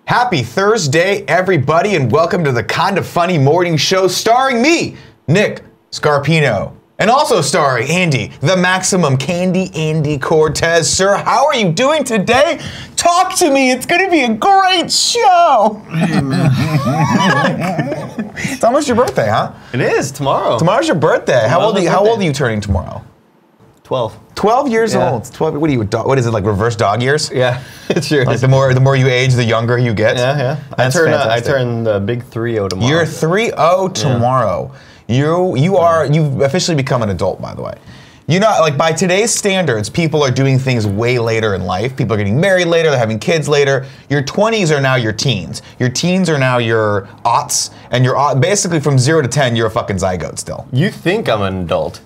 Happy Thursday, everybody, and welcome to the Kinda Funny Morning Show starring me, Nick Scarpino, and also starring Andy, the Maximum Candy Andy Cortez. Sir, how are you doing today? Talk to me. It's going to be a great show. Hey, man. It's almost your birthday, huh? It is, tomorrow. Tomorrow's your birthday. How old are you turning tomorrow? 12. 12 years old. 12. What are you? What is it, like reverse dog years? Yeah, it sure like is. the more you age, the younger you get. Yeah. I turn the big 3-0 tomorrow. You're 3-0 tomorrow. Yeah. You've officially become an adult, by the way. You know, like by today's standards, people are doing things way later in life. People are getting married later, they're having kids later. Your 20s are now your teens. Your teens are now your aughts, and you're basically from 0 to 10, you're a fucking zygote still. You think I'm an adult.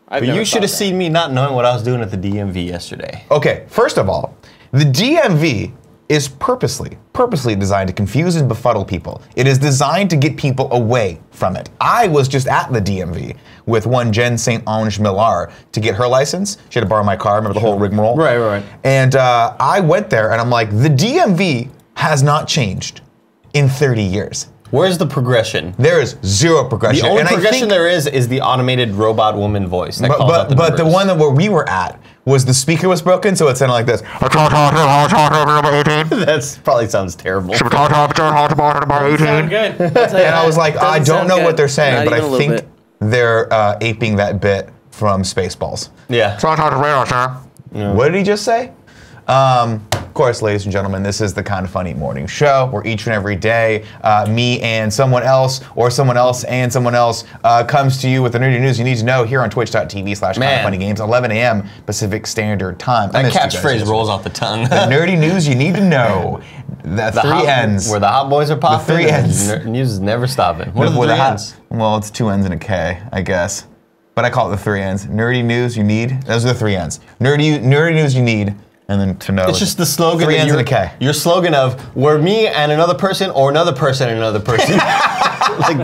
But you should have seen me not knowing what I was doing at the DMV yesterday. Okay, first of all, the DMV is purposely designed to confuse and befuddle people. It is designed to get people away from it. I was just at the DMV with one Jen St. Ange Millar to get her license. She had to borrow my car, remember the whole rigmarole? Right. And I went there and I'm like, the DMV has not changed in 30 years. Where's the progression? There is zero progression. The only progression there is the automated robot woman voice that calls out the numbers. The one where we were at was the speaker was broken, so it sounded like this. That probably sounds terrible. Sound good. And I was like, I don't know what they're saying, but I think they're aping that bit from Spaceballs. Yeah. What did he just say? Of course, ladies and gentlemen, this is the Kinda Funny Morning Show, where each and every day, me and someone else, or someone else and someone else, comes to you with the nerdy news you need to know here on twitch.tv/KindaFunnyGames, 11 a.m. Pacific Standard Time. That catchphrase rolls off the tongue. The nerdy news you need to know. The three N's. Where the hot boys are popping. The three N's. News is never stopping. What are the three N's? Well, it's 2 N's and a K, I guess. But I call it the 3 N's. Nerdy news you need. Those are the 3 N's. Nerdy news you need. And then to know. It's just the slogan. 3 N's and a K. Your slogan of we're me and another person, or another person and another person. Like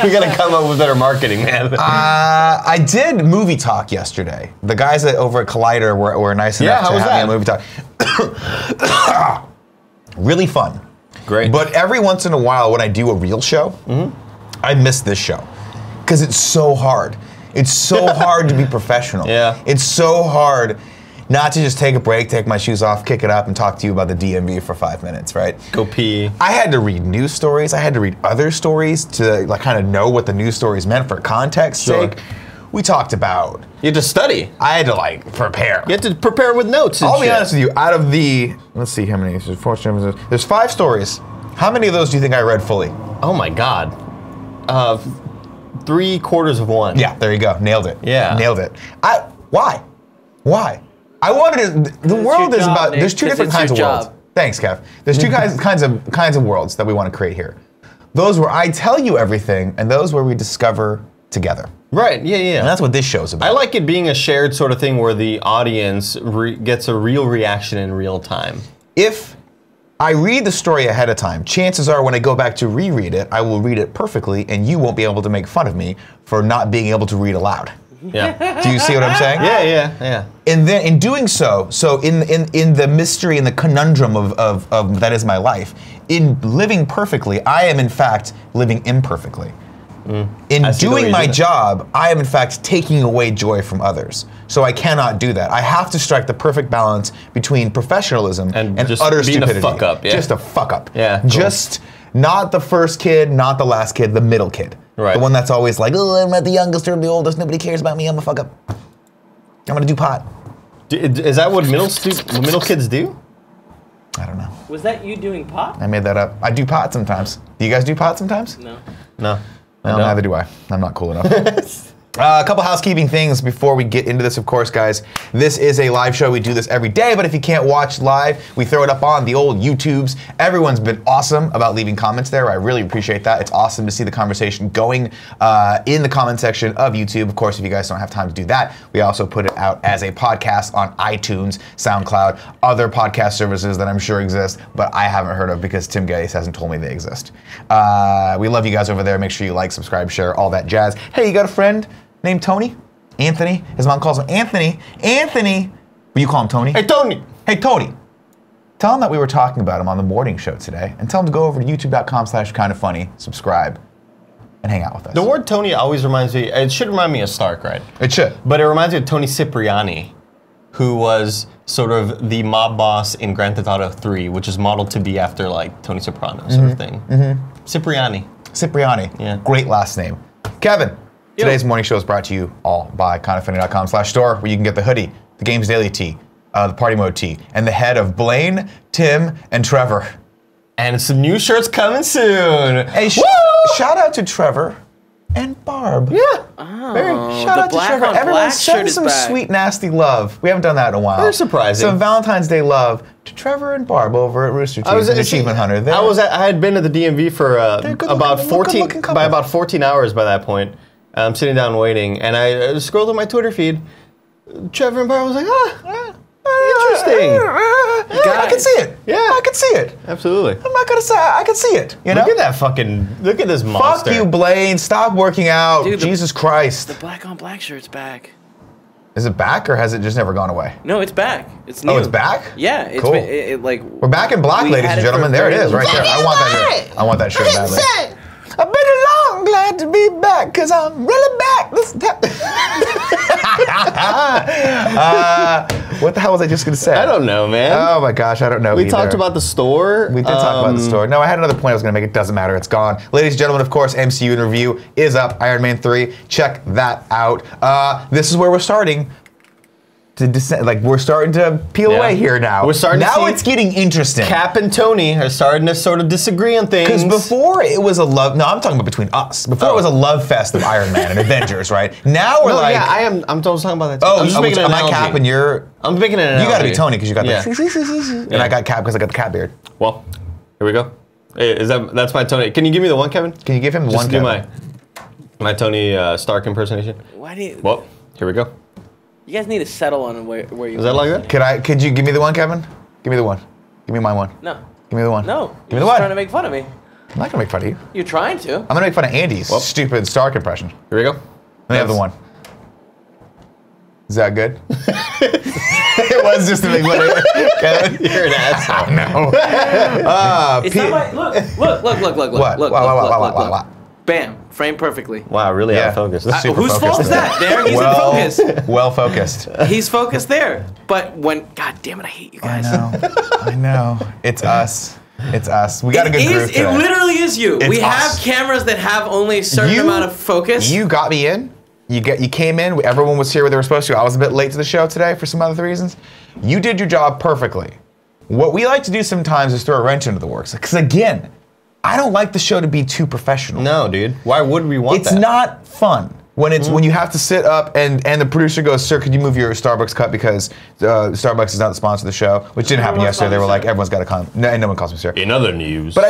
we gotta come up with better marketing, man. I did movie talk yesterday. The guys over at Collider were nice enough to have me on movie talk. Really fun. Great. But every once in a while, when I do a real show, I miss this show because it's so hard. It's so hard to be professional. Yeah. It's so hard not to just take a break, take my shoes off, kick it up, and talk to you about the DMV for 5 minutes, right? Go pee. I had to read news stories. I had to read other stories to kind of know what the news stories meant for context's sake. We talked about. You had to study. I had to prepare. You had to prepare with notes. I'll be honest with you. Out of the, let's see how many. There's 5 stories. How many of those do you think I read fully? Oh my God. 3/4 of one. Yeah, there you go. Nailed it. Yeah. Nailed it. Why? I wanted to. The world is about. There's 2 different kinds of worlds. Thanks, Kev. There's 2 kinds of worlds that we want to create here. Those where I tell you everything, and those where we discover together. Right. Yeah. And that's what this show's about. I like it being a shared sort of thing where the audience gets a real reaction in real time. If I read the story ahead of time, chances are when I go back to reread it, I will read it perfectly, and you won't be able to make fun of me for not being able to read aloud. Yeah. Do you see what I'm saying? Yeah. And then in doing so in the mystery and the conundrum of that is my life, in living perfectly, I am in fact living imperfectly. In doing my job, I am in fact taking away joy from others. So I cannot do that. I have to strike the perfect balance between professionalism and just utter being stupidity. a fuck up. Yeah. Just a fuck up. Yeah. Cool. Just not the first kid, not the last kid, the middle kid. Right. The one that's always like, oh, I'm not the youngest or the oldest, nobody cares about me, I'm a fuck up. I'm gonna do pot. Is that what middle kids do? I don't know. Was that you doing pot? I made that up. I do pot sometimes. Do you guys do pot sometimes? No. No. Well, neither do I. I'm not cool enough. A couple housekeeping things before we get into this, of course, guys. This is a live show. We do this every day, but if you can't watch live, we throw it up on the old YouTubes. Everyone's been awesome about leaving comments there. I really appreciate that. It's awesome to see the conversation going in the comment section of YouTube. Of course, if you guys don't have time to do that, we also put it out as a podcast on iTunes, SoundCloud, other podcast services that I'm sure exist, but I haven't heard of because Tim Gettys hasn't told me they exist. We love you guys over there. Make sure you like, subscribe, share, all that jazz. Hey, you got a friend named Tony? Anthony? His mom calls him Anthony. Anthony! But you call him Tony? Hey, Tony! Hey, Tony. Tell them that we were talking about him on the morning show today, and tell them to go over to youtube.com/kindafunny, subscribe, and hang out with us. The word Tony always reminds me, it should remind me of Stark, right? It should. But it reminds me of Tony Cipriani, who was sort of the mob boss in Grand Theft Auto 3, which is modeled to be after like Tony Soprano sort of thing. Cipriani. Cipriani. Yeah. Great last name. Kevin, today's morning show is brought to you all by kindafunny.com/store, where you can get the hoodie, the Games Daily tee, the Party Mode tee, and the head of Blaine, Tim, and Trevor. And some new shirts coming soon. Hey, shout out to Trevor and Barb. Yeah. Shout out to Trevor. Everyone send some back. sweet, nasty love. We haven't done that in a while. Very surprising. Some Valentine's Day love to Trevor and Barb over at Rooster Teeth and Achievement Hunter. I had been at the DMV for about 14 couple. by about 14 hours by that point. I'm sitting down waiting, and I scrolled on my Twitter feed. Trevor and Barb was like, interesting. I can see it. Yeah. I can see it. Absolutely. I'm not gonna say I can see it. You know? Look at this monster. Fuck you, Blaine. Stop working out. Dude, Jesus Christ. The black on black shirt's back. Is it back or has it just never gone away? No, it's back. It's new. Oh, it's back? Yeah, it's Cool. like We're back in black, we ladies had and it for gentlemen. a There it very is, right long there. time. I want that shirt. I want that shirt badly. I've been long, glad to be back, because I'm really back this time. What the hell was I just going to say? I don't know, man. Oh my gosh, I don't know We either. talked about the store. We did talk about the store. No, I had another point I was going to make. It doesn't matter. It's gone. Ladies and gentlemen, of course, MCU in review is up. Iron Man 3. Check that out. This is where we're starting to descend. Like, we're starting to peel away here now. We're starting to now see it's getting interesting. Cap and Tony are starting to sort of disagree on things. Because before it was a love. No, I'm talking about between us. Before it was a love fest of Iron Man and Avengers, right? Now we're like. yeah, I'm talking about that too. Oh, I'm just making an am I analogy. Cap and you're. I'm making an analogy. You got to be Tony because you got Yeah. the. And I got Cap because I got the Cap beard. Well, here we go. Hey, that's my Tony. Can you give me the one, Kevin? Can you give him Just one? do Kevin? my Tony Stark impersonation. Why do you? Well, here we go. You guys need to settle on where you. Is that like that? Could you give me the one, Kevin? Give me the one. Give me my one. No. Give me the one. No. Give me You're the just one. trying to make fun of me. I'm not gonna make fun of you. You're trying to. I'm gonna make fun of Andy's stupid Stark impression. Here we go. Let me have the one. Is that good? It was just a big one. Kevin, You're an asshole. no. It's not my look. What? Look. What? Bam. Framed perfectly. Wow, really Yeah. out of focus. Super Whose fault focused is that? There, he's in focus. Well focused. He's focused there. But when, God damn it, I hate you guys. I know. It's us. It's us. We got a good group today. It literally is you. It's we us. have cameras that have only a certain amount of focus. You got me in. You came in. Everyone was here where they were supposed to. I was a bit late to the show today for some other reasons. You did your job perfectly. What we like to do sometimes is throw a wrench into the works. Because again, I don't like the show to be too professional. No, dude. Why would we want that? It's not fun when you have to sit up and the producer goes, "Sir, could you move your Starbucks cup because Starbucks is not the sponsor of the show," which didn't happen yesterday. They were like, "Everyone's got to come." No one calls me sir. In other news. But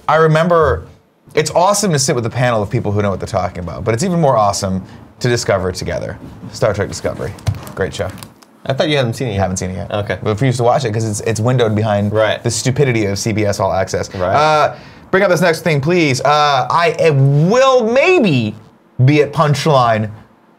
I remember, it's awesome to sit with a panel of people who know what they're talking about. But it's even more awesome to discover it together. Star Trek Discovery, great show. I thought you hadn't seen it yet. Haven't seen it yet. Okay. But refuse to watch it because it's windowed behind the stupidity of CBS All Access. Right. Bring up this next thing, please. I will maybe be at Punchline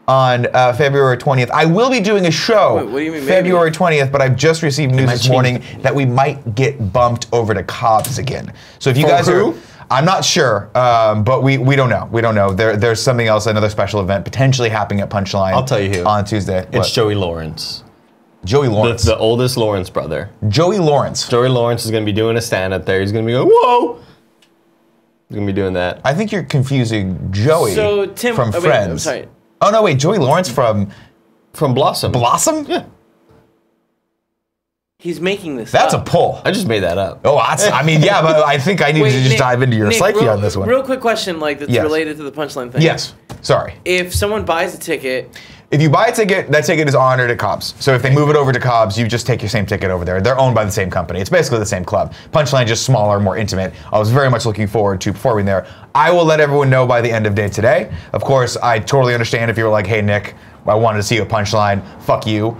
on February 20th. I will be doing a show Wait, what do you mean, February 20th, but I've just received news might this change morning that we might get bumped over to Cobb's again. So if you For guys who? are... I'm not sure, but we don't know. We don't know. There's something else, another special event potentially happening at Punchline. I'll tell you who. On Tuesday. It's Joey Lawrence. Joey Lawrence. The oldest Lawrence brother. Joey Lawrence. Joey Lawrence is going to be doing a stand-up there. He's going to be going, whoa! He's going to be doing that. I think you're confusing Joey from Friends. Wait, I'm sorry. Oh, no, wait. Joey Lawrence from Blossom. Blossom? Yeah. He's making this That's a up. pull. I just made that up. Oh, I mean, yeah, but I think I need to just dive into your psyche on this one. Real quick question, that's Yes. related to the Punchline thing. Yes. Sorry. If someone buys a ticket, If you buy a ticket, that ticket is honored at Cobb's. So if they move it over to Cobb's, you just take your same ticket over there. They're owned by the same company. It's basically the same club. Punchline just smaller, more intimate. I was very much looking forward to performing there. I will let everyone know by the end of day today. Of course, I totally understand if you were like, "Hey Nick, I wanted to see you at Punchline. Fuck you."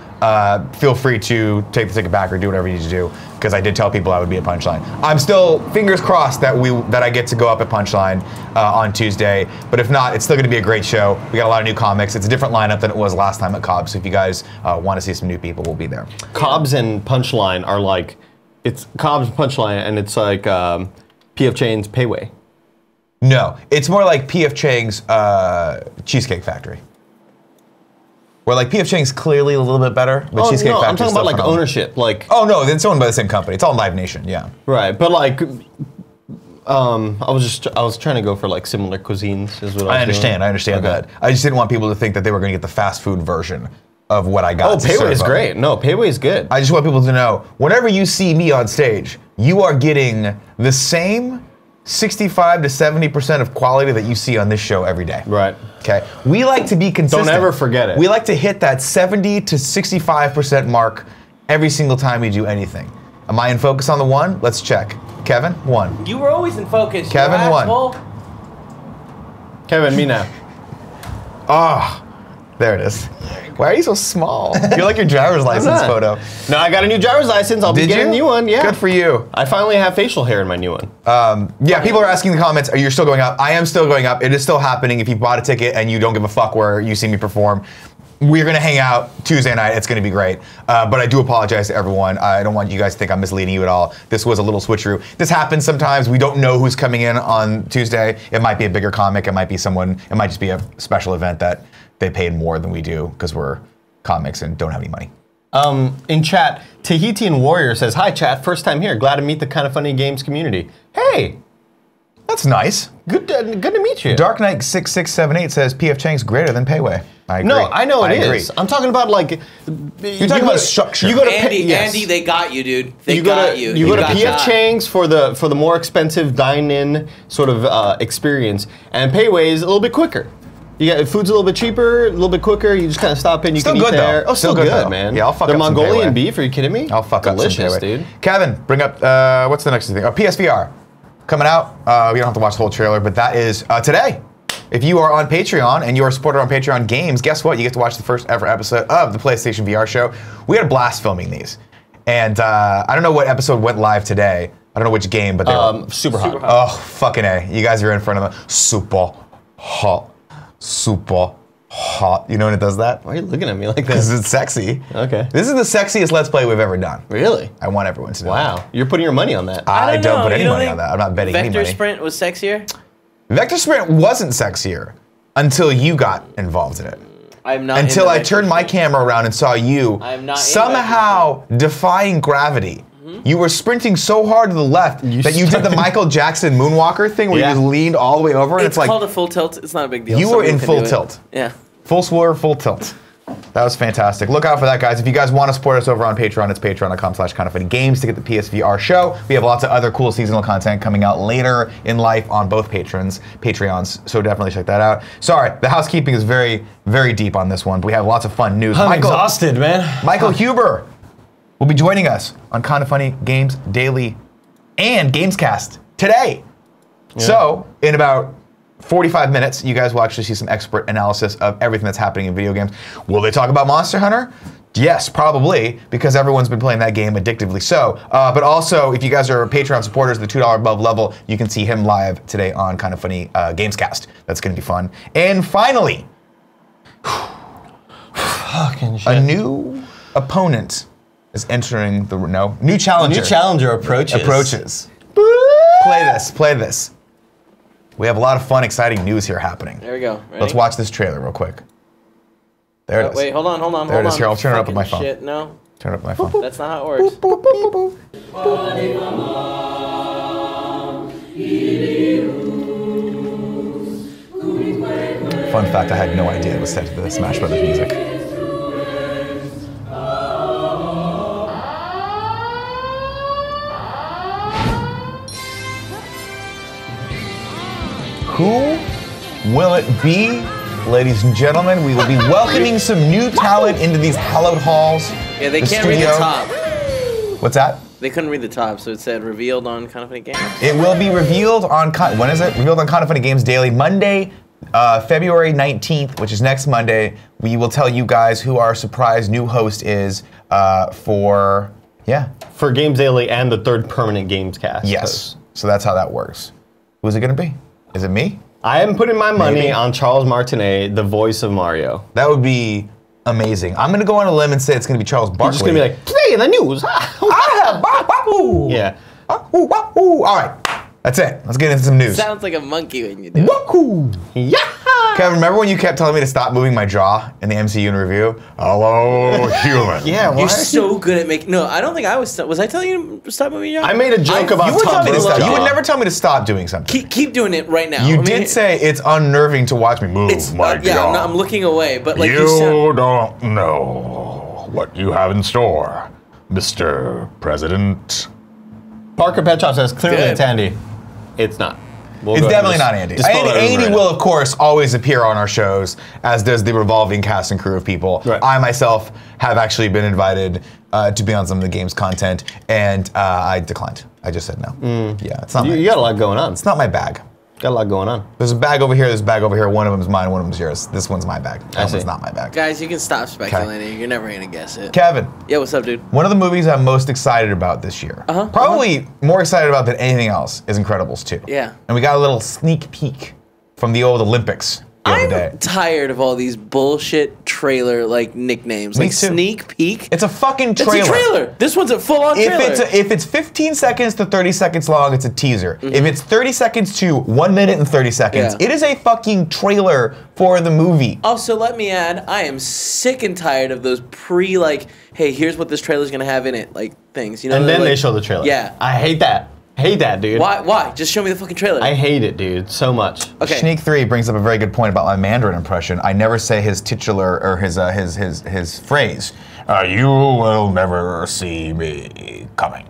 Feel free to take the ticket back or do whatever you need to do, because I did tell people I would be at Punchline. I'm still fingers crossed that I get to go up at Punchline on Tuesday. But if not, it's still going to be a great show. We got a lot of new comics. It's a different lineup than it was last time at Cobb's. So if you guys want to see some new people, we'll be there. Cobb's and Punchline are like It's Cobb's Punchline, and it's like P.F. Chang's Payway. No, it's more like P.F. Chang's Cheesecake Factory. Where like P.F. Chang's clearly a little bit better, but Cheesecake Factory. I'm talking about like ownership, like. Oh no, it's owned by the same company. It's all Live Nation, yeah. Right, but like, I was trying to go for like similar cuisines. Is what I understand that. I just didn't want people to think that they were going to get the fast food version of what I got. Oh, Payway is great. No, Payway is good. I just want people to know, whenever you see me on stage, you are getting the same 65 to 70% of quality that you see on this show every day. Right. Okay. We like to be consistent. Don't ever forget it. We like to hit that 70 to 65% mark every single time we do anything. Am I in focus on the one? Let's check. Kevin, 1. You were always in focus. Kevin, 1. Kevin, me now. Ah. There it is. Why are you so small? You're like your driver's license photo. No, I got a new driver's license. I'll be getting a new one. Yeah. Good for you. I finally have facial hair in my new one. Yeah, people are asking in the comments, are you still going up? I am still going up. It is still happening. If you bought a ticket and you don't give a fuck where you see me perform, we're going to hang out Tuesday night. It's going to be great. But I do apologize to everyone. I don't want you guys to think I'm misleading you at all. This was a little switcheroo. This happens sometimes. We don't know who's coming in on Tuesday. It might be a bigger comic. It might be someone. It might just be a special event that they paid more than we do because we're comics and don't have any money. In chat, Tahitian Warrior says, "Hi chat, first time here. Glad to meet the Kind of Funny Games community." Hey, that's nice. Good to meet you. Dark Knight 6678 says P.F. Chang's greater than Payway. I agree. No, I know it is. I'm talking about like. You're talking about structure. You go to Andy, they got you, dude. They got you. You go to P.F. Chang's for the more expensive dine-in sort of experience, and Payway is a little bit quicker. You got food's a little bit cheaper, a little bit quicker. You just kind of stop in. You can eat there. Though. Oh, still good, man. Yeah, I'll fuck the up Mongolian some beef. Are you kidding me? I'll fuck up some Payway. Dude. Kevin, bring up what's the next thing? Oh, PSVR coming out. We don't have to watch the whole trailer, but that is today. If you are on Patreon and you are a supporter on Patreon Games, guess what? You get to watch the first ever episode of the PlayStation VR show. We had a blast filming these, and I don't know what episode went live today. I don't know which game, but they were super hot. Oh, fucking A. You guys are in front of a super hot. Super hot. You know when it does that? Why are you looking at me like that? Because it's sexy. Okay. This is the sexiest Let's Play we've ever done. Really? I want everyone to know. Wow. You're putting your money on that. I don't put any money on that. I'm not betting any money. Vector Sprint was sexier? Vector Sprint wasn't sexier until you got involved in it. I'm not. Until I turned my camera around and saw you somehow defying gravity. You were sprinting so hard to the left that you did the Michael Jackson moonwalker thing where you just leaned all the way over. And it's like, called a full tilt. It's not a big deal. You were in full tilt. Yeah. Full swore, full tilt. That was fantastic. Look out for that, guys. If you guys want to support us over on Patreon, it's patreon.com/kindoffunnygames to get the PSVR show. We have lots of other cool seasonal content coming out later in life on both Patreons, so definitely check that out. Sorry, the housekeeping is very, very deep on this one, but we have lots of fun news. I'm exhausted, man. Michael Huber will be joining us on Kind of Funny Games Daily and Gamescast today. Yeah. So, in about 45 minutes, you guys will actually see some expert analysis of everything that's happening in video games. Will they talk about Monster Hunter? Yes, probably, because everyone's been playing that game addictively so. But also, if you guys are Patreon supporters, the $2 above level, you can see him live today on Kind of Funny Gamescast. That's going to be fun. And finally, a new opponent is entering the new challenger. New challenger approaches. Play this. We have a lot of fun, exciting news here happening. There we go. Ready? Let's watch this trailer real quick. There it is. Wait, hold on. There it is. Here, I'll turn it up with my phone. Shit, no. Turn it up with my phone. That's not how it works. Boop, boop, boop, boop. Fun fact, I had no idea it was set to the Smash Brothers music. Who will it be? Ladies and gentlemen, we will be welcoming some new talent into these hallowed halls. Yeah, they can't read the top. What's that? They couldn't read the top, so it said revealed on Kind of Funny Games. It will be revealed on, when is it? Revealed on Kind of Funny Games Daily, Monday, February 19th, which is next Monday. We will tell you guys who our surprise new host is for Games Daily and the third permanent Gamescast. Yes, so that's how that works. Who's it gonna be? Is it me? I am putting my money on Charles Martinet, the voice of Mario. That would be amazing. I'm gonna go on a limb and say it's gonna be Charles Barkley. He's just gonna be like, today in the news. Wahoo! Yeah. Wahoo, wahoo. All right, that's it. Let's get into some news. Sounds like a monkey when you do it. Wahoo! Yeah. Kevin, remember when you kept telling me to stop moving my jaw in the MCU in review? Hello, human. Yeah, why? You're so good at making. No, I don't think I was. Was I telling you to stop moving your jaw? I made a joke about You would tell Tom me to stop. Brady. You would never tell me to stop doing something. Keep doing it right now. You did say it's unnerving to watch me move my Yeah, jaw. I'm looking away, but like You sound, don't know what you have in store, Mr. President. Parker Petrov says clearly Good. it's Andy. It's not. We'll It's go ahead and definitely not Andy. dispel that rumor Andy right will, now. of course, always appear on our shows, as does the revolving cast and crew of people. Right. I myself have actually been invited to be on some of the game's content, and I declined. I just said no. Yeah, it's not. You got a lot going on. It's not my bag. Got a lot going on. There's a bag over here. There's a bag over here. One of them's mine. One of them's yours. This one's my bag. That see. one's not my bag. guys, you can stop speculating. You're never gonna guess it. Kevin, Yeah, what's up, dude? one of the movies I'm most excited about this year, probably more excited about than anything else, is Incredibles 2. Yeah. And we got a little sneak peek from the old Olympics the other day. I'm tired of all these bullshit trailer like nicknames, Me like too. sneak peek. It's a fucking trailer. It's a trailer. This one's a full-on trailer. If it's 15 seconds to 30 seconds long, it's a teaser. If it's 30 seconds to 1 minute and 30 seconds, Yeah. it is a fucking trailer for the movie. Also, let me add, I am sick and tired of those hey, here's what this trailer's gonna have in it, like things. You know, And then like- they show the trailer. Yeah. I hate that. Hate that, dude. Why? Just show me the fucking trailer. I hate it, dude, so much. Okay. Sneak 3 brings up a very good point about my Mandarin impression. I never say his titular or his phrase. You will never see me coming,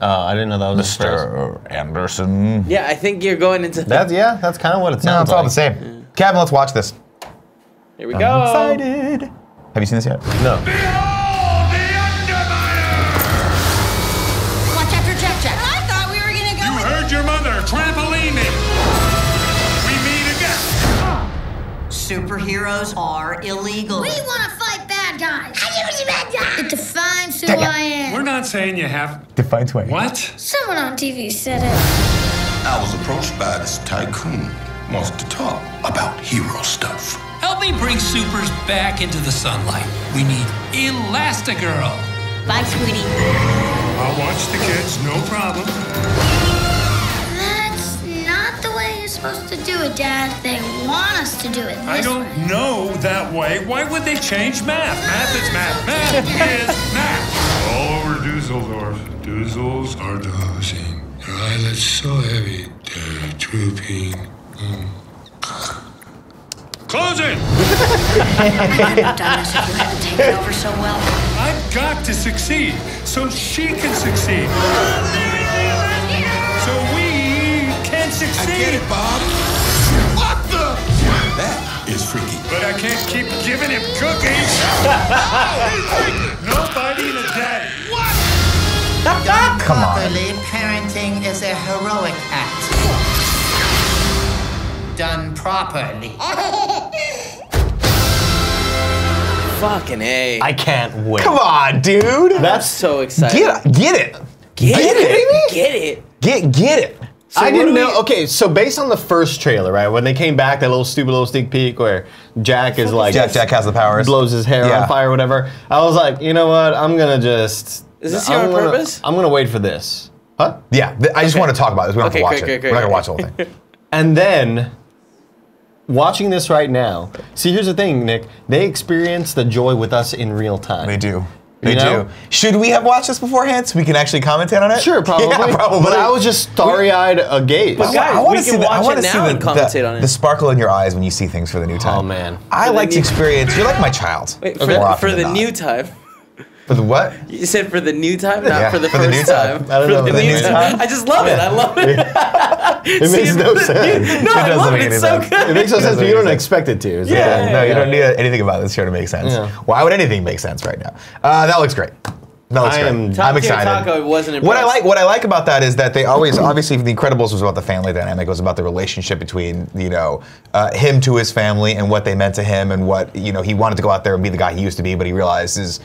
I didn't know that was his phrase. Mr. Anderson. Yeah, I think you're going into. That's kind of what it No, sounds it's all like. the same. Kevin, let's watch this. Here we I'm go. excited. Have you seen this yet? No. Watch after Jack Jack. I thought we were gonna go. You heard your mother. Trampoline me. We meet again. Superheroes are illegal. We want to fight bad guys. It defines who I am. We're not saying you have. Define Twain. What? Someone on TV said it. I was approached by this tycoon. Wants to talk about hero stuff. Help me bring supers back into the sunlight. We need Elastigirl. Bye, sweetie. I'll watch the kids, no problem. That's not the way you're supposed to do it, Dad. They want us to do it this I don't way. know that way. Why would they change math? Math is math. Math is math. All over Dusseldorf. Dussels are dozing. Their eyelids so heavy. They're drooping. Close it! I couldn't have done this if you hadn't taken over so well. I've got to succeed so she can succeed. So we can succeed. I get it, Bob. What the? That is freaky. But I can't keep giving him cookies. No biting a day. Come on. Properly, parenting is a heroic act. Done properly. Fucking A. I can't wait. Come on, dude. That's so excited. Get it. Get it. Get it. Get it. I what didn't do we- know. Okay, so based on the first trailer, right, when they came back, that little stupid little sneak peek where Jack is like Jack has the powers. blows his hair Yeah. on fire or whatever. I was like, you know what? I'm gonna just. Is this here on purpose? I'm gonna wait for this. Huh? Yeah, I just want to talk about this. We don't Okay, have to watch great, it. great, We're not great, going to watch the whole thing. And then, watching this right now, see, here's the thing, Nick. They experience the joy with us in real time. They do. They You know? do. Should we have watched this beforehand so we can actually commentate on it? Sure, probably. Yeah, probably. But I was just starry-eyed agaze. But guys, wanna we can the- watch wanna it see now and commentate on it. The sparkle in your eyes when you see things for the new time. Oh, man. I For the like to new- experience. You're like my child. Wait, More often for than the not. new time. For the what? You said for the new time, not Yeah, for the for the first new time. time. I don't know For what the that new means. time. I just love it. I love it. It makes no sense. No, I doesn't love make it. any It's so sense. good. It makes no sense, but make you don't sense. expect it to. It's like, Yeah. No, you don't need anything about this show to make sense. Yeah. Why would anything make sense right now? That looks great. That looks I great. am- I'm excited. Taco wasn't What impressed. I like about that is that they always obviously The Incredibles was about the family dynamic. It was about the relationship between him to his family and what they meant to him and what he wanted to go out there and be the guy he used to be, but he realizes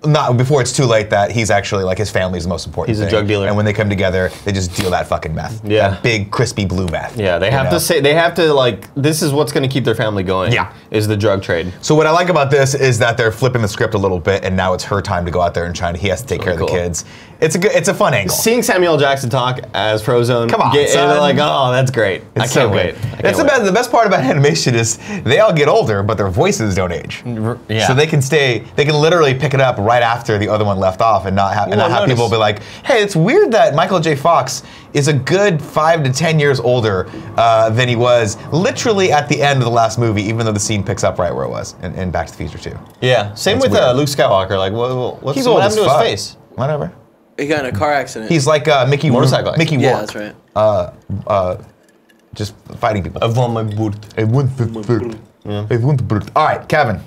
not before it's too late that he's actually like his family's the most important He's a thing. drug dealer. And when they come together, they just deal that fucking meth. Yeah. That big crispy blue meth. Yeah, they have to say, they have to like, this is what's going to keep their family going. Yeah. is the drug trade. So what I like about this is that they're flipping the script a little bit, and now it's her time to go out there and China. He has to take care of the kids. It's a fun angle. Seeing Samuel Jackson talk as Frozone, Come on, son. Like, oh, that's great. I can't wait. The best part about animation is they all get older, but their voices don't age. Yeah. So they can literally pick it up right after the other one left off, and not have people be like, hey, it's weird that Michael J. Fox is a good 5 to 10 years older than he was literally at the end of the last movie, even though the scene picks up right where it was in Back to the Future 2. Yeah, same with Luke Skywalker. Like, what happened to his face? Whatever. He got in a car accident. He's like Mickey Motorcycle Mickey Rourke. Yeah, that's right. Just fighting people. I want my boot. All right, Kevin.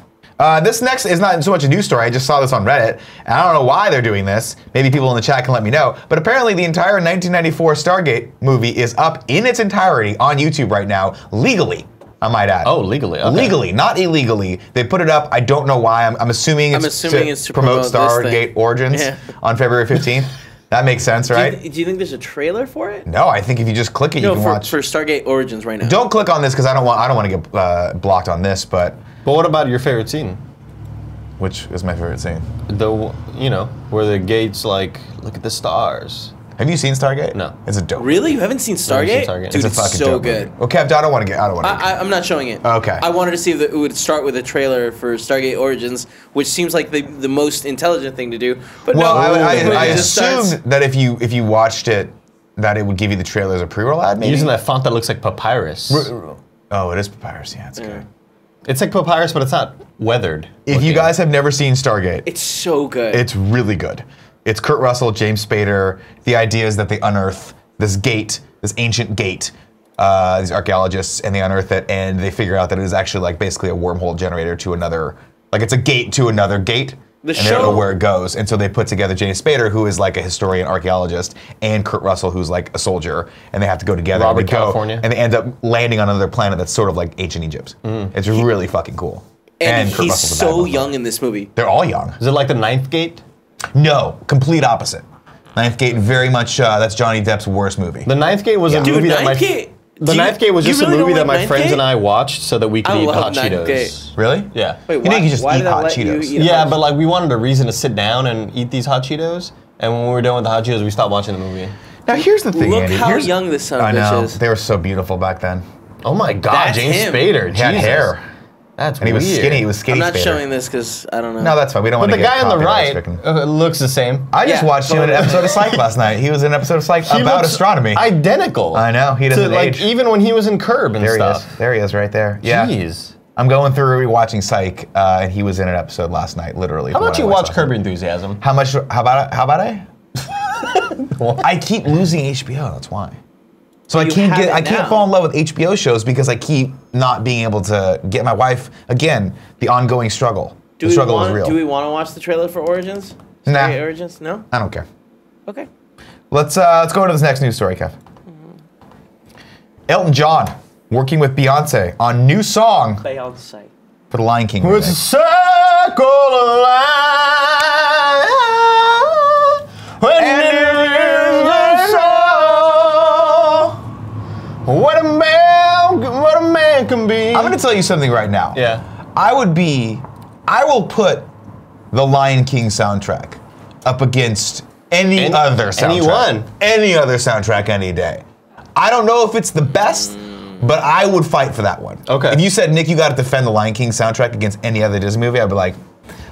This next is not so much a news story. I just saw this on Reddit, and I don't know why they're doing this. Maybe people in the chat can let me know. But apparently the entire 1994 Stargate movie is up in its entirety on YouTube right now, legally, I might add. Oh, legally. Okay. Legally, not illegally. They put it up. I don't know why. I'm assuming it's to promote Stargate Origins on February 15th. That makes sense, right? Do you think there's a trailer for it? No, I think if you just click it, you can watch. For Stargate Origins right now. Don't click on this because I don't want to get blocked on this, but. But what about your favorite scene? Which is my favorite scene? Where the gate's like, look at the stars. Have you seen Stargate? No. It's a dope. Really? You haven't seen Stargate? Dude, it's so good. Movie. Well, Kev, I don't want to. I'm not showing it. Okay. I wanted to see if it would start with a trailer for Stargate Origins, which seems like the most intelligent thing to do. But well, no, I assumed that if you watched it, that it would give you the trailer as a pre-roll ad. Maybe using that font that looks like papyrus. Oh, it is papyrus. Yeah, it's good. It's like papyrus, but it's not weathered. If you guys have never seen Stargate, it's so good. It's really good. It's Kurt Russell, James Spader. The idea is that they unearth this gate, this ancient gate, these archaeologists, and they unearth it, and they figure out that it is actually like basically a wormhole generator to another, like it's a gate to another gate. And they don't know where it goes. And so they put together James Spader, who is like a historian archaeologist, and Kurt Russell, who's like a soldier, and they have to go together. Robert California. And they end up landing on another planet that's sort of like ancient Egypt. It's really fucking cool. And Kurt he's Russell's so young in this movie. They're all young. Is it like the Ninth Gate? No, complete opposite. Ninth Gate, very much, that's Johnny Depp's worst movie. The Ninth Gate was a movie that The Ninth Gate was just a movie that my friends and I watched so that we could eat hot Cheetos. Really? Yeah. Wait, you know you just eat hot Cheetos. Yeah, but like we wanted a reason to sit down and eat these hot Cheetos, and when we were done with the hot Cheetos, we stopped watching the movie. Now here's the thing, Look Andy. how young this son of a bitch is. They were so beautiful back then. Oh my God, That's James him. Spader. He had hair. That's and he weird. was skinny. He was skinny. I'm not Spader. showing this because I don't know. No, that's fine. We don't want to But get the guy on the copyright right looks the same. I just watched him in an episode of Psych last night. He was in an episode of Psych about astronomy. Identical. I know. He doesn't age. Like even when he was in Curb and stuff. There he is, right there. Yeah. Jeez. I'm going through rewatching Psych, and he was in an episode last night, literally. How about you watch Curb Your Enthusiasm? How about I? I keep losing HBO. That's why. So I can't fall in love with HBO shows because I keep not being able to get my wife, again, the ongoing struggle. The struggle is real. Do we want to watch the trailer for Origins? Nah. Origins? No? I don't care. Okay. Let's go to this next news story, Kev. Elton John working with Beyonce on new song Beyonce. for the Lion King. It's a circle of life. What a man can be. I'm going to tell you something right now. Yeah. I will put the Lion King soundtrack up against any other soundtrack. Any other soundtrack any day. I don't know if it's the best, but I would fight for that one. Okay. If you said, Nick, you got to defend the Lion King soundtrack against any other Disney movie, I'd be like,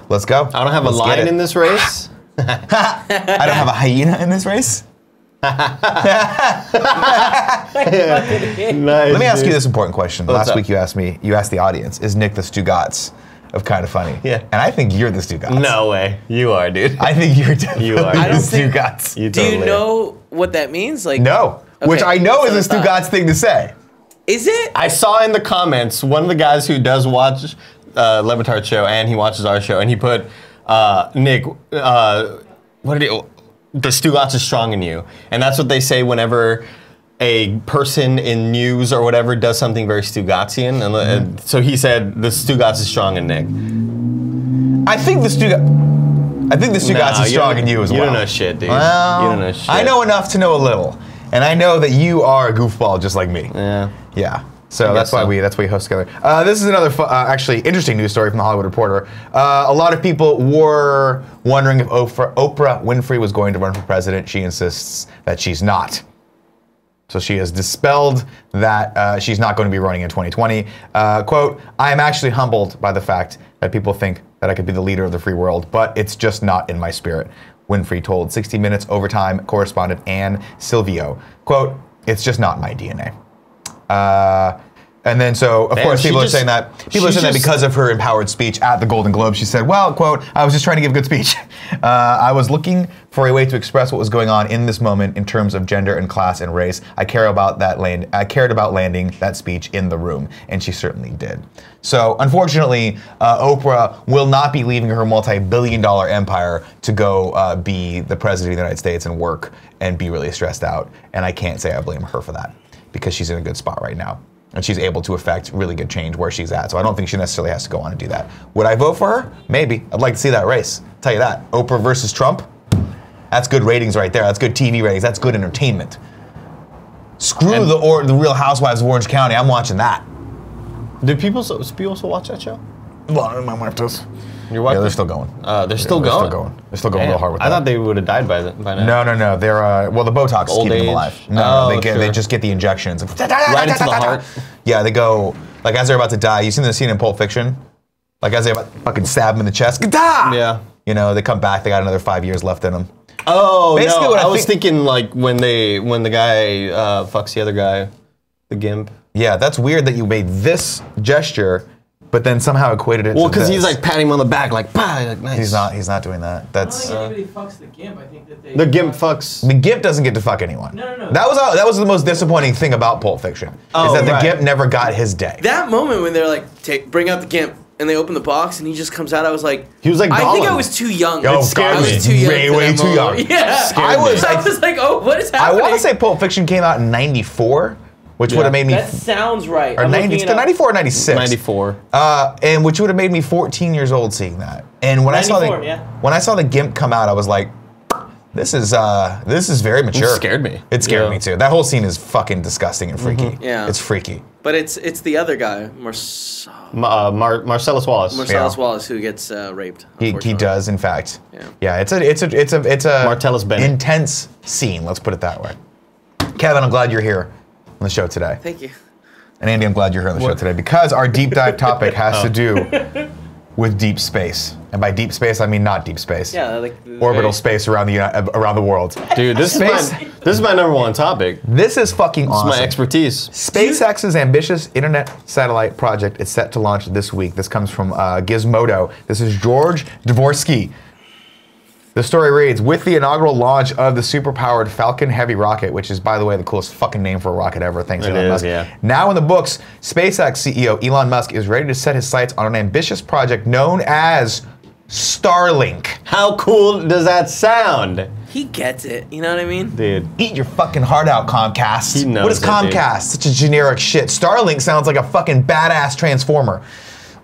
let's go. I don't have a lion in this race. I don't have a hyena in this race. Nice, Let me ask you this important question. Last up? week you asked the audience, is Nick the Stugotz of Kind of Funny? Yeah. And I think you're the Stugotz. No way. You are, dude. I think you're definitely the Stugotz. Do you know what that means? Like no. Okay, Which I know so is a Stugotz thing to say. Is it? I saw in the comments one of the guys who does watch Levitar's show and he watches our show, and he put, Nick, what did he... The Stugotz is strong in you. And that's what they say whenever a person in news or whatever does something very Stugotzian. And so he said, the Stugotz is strong in Nick. I think the Stugotz is strong in you as well. You don't know shit, dude. Well, you don't know shit. I know enough to know a little. And I know that you are a goofball just like me. Yeah. Yeah. So that's why we host together. This is another actually interesting news story from the Hollywood Reporter. A lot of people were wondering if Oprah Winfrey was going to run for president. She insists that she's not. So she has dispelled that she's not going to be running in 2020. Quote, I am actually humbled by the fact that people think that I could be the leader of the free world, but it's just not in my spirit. Winfrey told 60 Minutes Overtime correspondent Ann Silvio. Quote, it's just not my DNA. And then, so of course, people are saying that because of her empowered speech at the Golden Globe. She said, "Well, quote, I was just trying to give a good speech. I was looking for a way to express what was going on in this moment in terms of gender and class and race. I cared about landing that speech in the room, and she certainly did." So, unfortunately, Oprah will not be leaving her multi-billion-dollar empire to go be the president of the United States and work and be really stressed out. And I can't say I blame her for that, because she's in a good spot right now. And she's able to affect really good change where she's at. So I don't think she necessarily has to go on and do that. Would I vote for her? Maybe. I'd like to see that race. I'll tell you that. Oprah versus Trump, that's good ratings right there. That's good TV ratings. That's good entertainment. Screw the Real Housewives of Orange County. I'm watching that. Do people still watch that show? Well, my wife does. Your wife? Yeah, they're still going. They're still going? They're still going real hard with that. I thought they would have died by now. No. They're, well, the Botox is keeping them alive. No, they just get the injections. Right into the heart? Yeah, they go, like as they're about to die. You seen the scene in Pulp Fiction? Like as they're about to fucking stab them in the chest. Gah! Yeah. You know, they come back, they got another 5 years left in them. Oh, basically, no, I was thinking like when the guy fucks the other guy, the gimp. Yeah, that's weird that you made this gesture, but then somehow equated it to because he's like patting him on the back, like, bah, like nice. He's not doing that. That's. I don't think anybody fucks the gimp. I think that they. The gimp fucks. The gimp doesn't get to fuck anyone. No. That was the most disappointing thing about Pulp Fiction. Is that the gimp never got his day. That moment when they're like, bring out the gimp, and they open the box and he just comes out, I was like, he was like, I think I was too young. Oh, God, I was too young. Way too young. Yeah. I was like, oh, what is happening? I want to say Pulp Fiction came out in '94. Which would have made me. That sounds right. Or 94 or 96. 94. And which would have made me 14 years old seeing that. And when I saw the gimp come out, I was like, this is very mature. It scared me. It scared me too. That whole scene is fucking disgusting and freaky. Yeah. It's freaky. But it's the other guy, Marcellus Wallace. Marcellus Wallace, who gets raped. He does, in fact. Yeah. It's a Martellus Bennett. Intense scene. Let's put it that way. Kevin, I'm glad you're here on the show today. Thank you. And Andy, I'm glad you're here on the show today because our deep dive topic has to do with deep space. And by deep space, I mean not deep space. Yeah, like orbital space around the world. Dude, this is my number one topic. This is fucking awesome. This is my expertise. SpaceX's ambitious internet satellite project is set to launch this week. This comes from Gizmodo. This is George Dvorsky. The story reads, with the inaugural launch of the super-powered Falcon Heavy rocket, which is, by the way, the coolest fucking name for a rocket ever, thanks to Elon Musk. Yeah. Now in the books, SpaceX CEO Elon Musk is ready to set his sights on an ambitious project known as Starlink. How cool does that sound? He gets it, you know what I mean? Dude. Eat your fucking heart out, Comcast. He knows what is Comcast? Dude. Such a generic shit. Starlink sounds like a fucking badass transformer.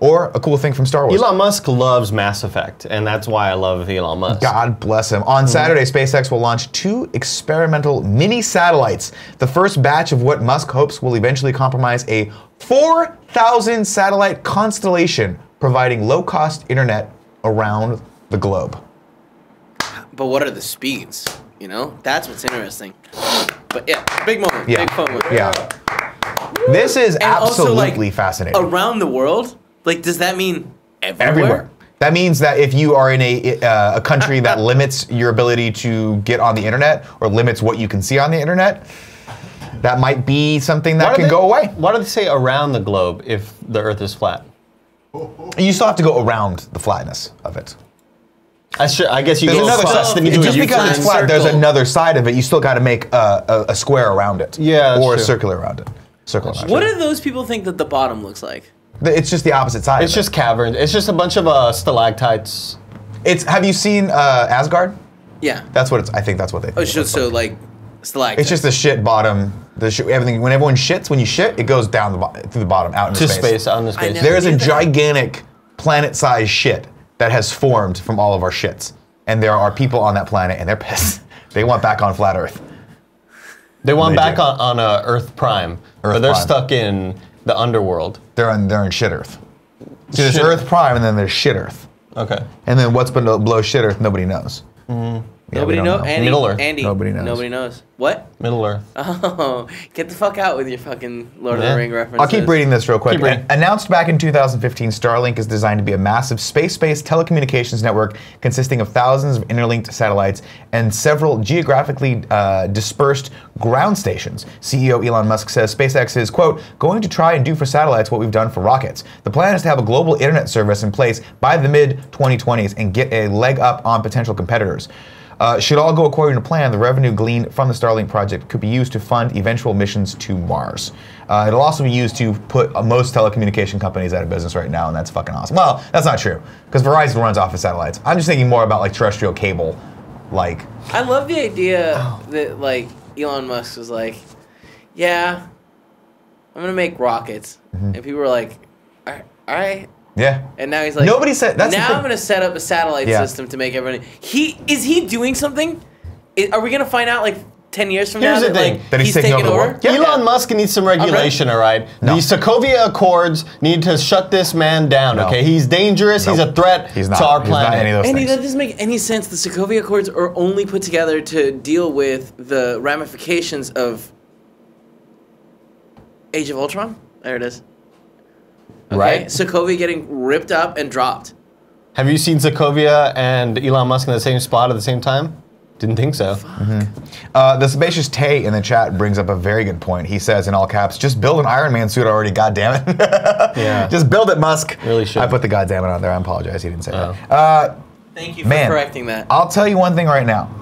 Or a cool thing from Star Wars. Elon Musk loves Mass Effect, and that's why I love Elon Musk. God bless him. On Saturday, SpaceX will launch 2 experimental mini satellites, the first batch of what Musk hopes will eventually comprise a 4,000 satellite constellation, providing low-cost internet around the globe. But what are the speeds? You know, that's what's interesting. But yeah, big moment, Yeah. big moment. Yeah. This is And also, absolutely like, fascinating. Around the world? Like, does that mean everywhere? Everywhere. That means that if you are in a country that limits your ability to get on the internet or limits what you can see on the internet, that might be something that can go away. Why do they say around the globe if the Earth is flat? You still have to go around the flatness of it. I guess you There's go another across, side. then you do Just a because it's flat, there's another side of it. You still got to make a square around it. Yeah, or a true. circular around it. What do those people think that the bottom looks like? It's just the opposite side. It's just caverns. It's just a bunch of stalactites. Have you seen Asgard? Yeah. That's what it's. I think that's what they think. Oh, just so like stalactites. It's just the shit bottom. Everything. When everyone shits, when you shit, it goes down through the bottom out into space. Out into space. There is a gigantic planet-sized shit that has formed from all of our shits, and there are people on that planet, and they're pissed. They want back on flat Earth. They want back on Earth Prime, but they're stuck in The underworld. They're in shit Earth. See, there's Earth Prime and then there's shit Earth. Okay. And then what's below shit Earth, nobody knows. Yeah, Nobody knows. Middle Earth. Andy. Nobody knows. Nobody knows. What? Middle Earth. Oh, get the fuck out with your fucking Lord of the Ring references. I'll keep reading this real quick. Keep reading. Announced back in 2015, Starlink is designed to be a massive space-based telecommunications network consisting of thousands of interlinked satellites and several geographically dispersed ground stations. CEO Elon Musk says SpaceX is, quote, going to try and do for satellites what we've done for rockets. The plan is to have a global internet service in place by the mid-2020s and get a leg up on potential competitors. Should all go according to plan, the revenue gleaned from the Starlink project could be used to fund eventual missions to Mars. It'll also be used to put most telecommunication companies out of business right now, and that's fucking awesome. Well, that's not true, because Verizon runs off of satellites. I'm just thinking more about like terrestrial cable, like. I love the idea that like Elon Musk was like, yeah, I'm gonna make rockets, and people were like, all right. Yeah. And now he's like, nobody said that's now I'm gonna set up a satellite system to make everyone. Is he doing something? Are we gonna find out like 10 years from now Here's the thing. Like, that he's taking over? The world? Yeah. Elon Musk needs some regulation, all right? No. The Sokovia Accords need to shut this man down, okay? He's dangerous. He's a threat to our planet. Not any of those things. That doesn't make any sense. The Sokovia Accords are only put together to deal with the ramifications of Age of Ultron. There it is. Okay. Right? Sokovia getting ripped up and dropped. Have you seen Sokovia and Elon Musk in the same spot at the same time? Didn't think so. The Sebastian Tay in the chat brings up a very good point. He says in all caps, just build an Iron Man suit already, goddammit. Yeah. Just build it, Musk. Really should. I put the goddammit on there. I apologize. He didn't say that. Thank you for correcting that. I'll tell you one thing right now.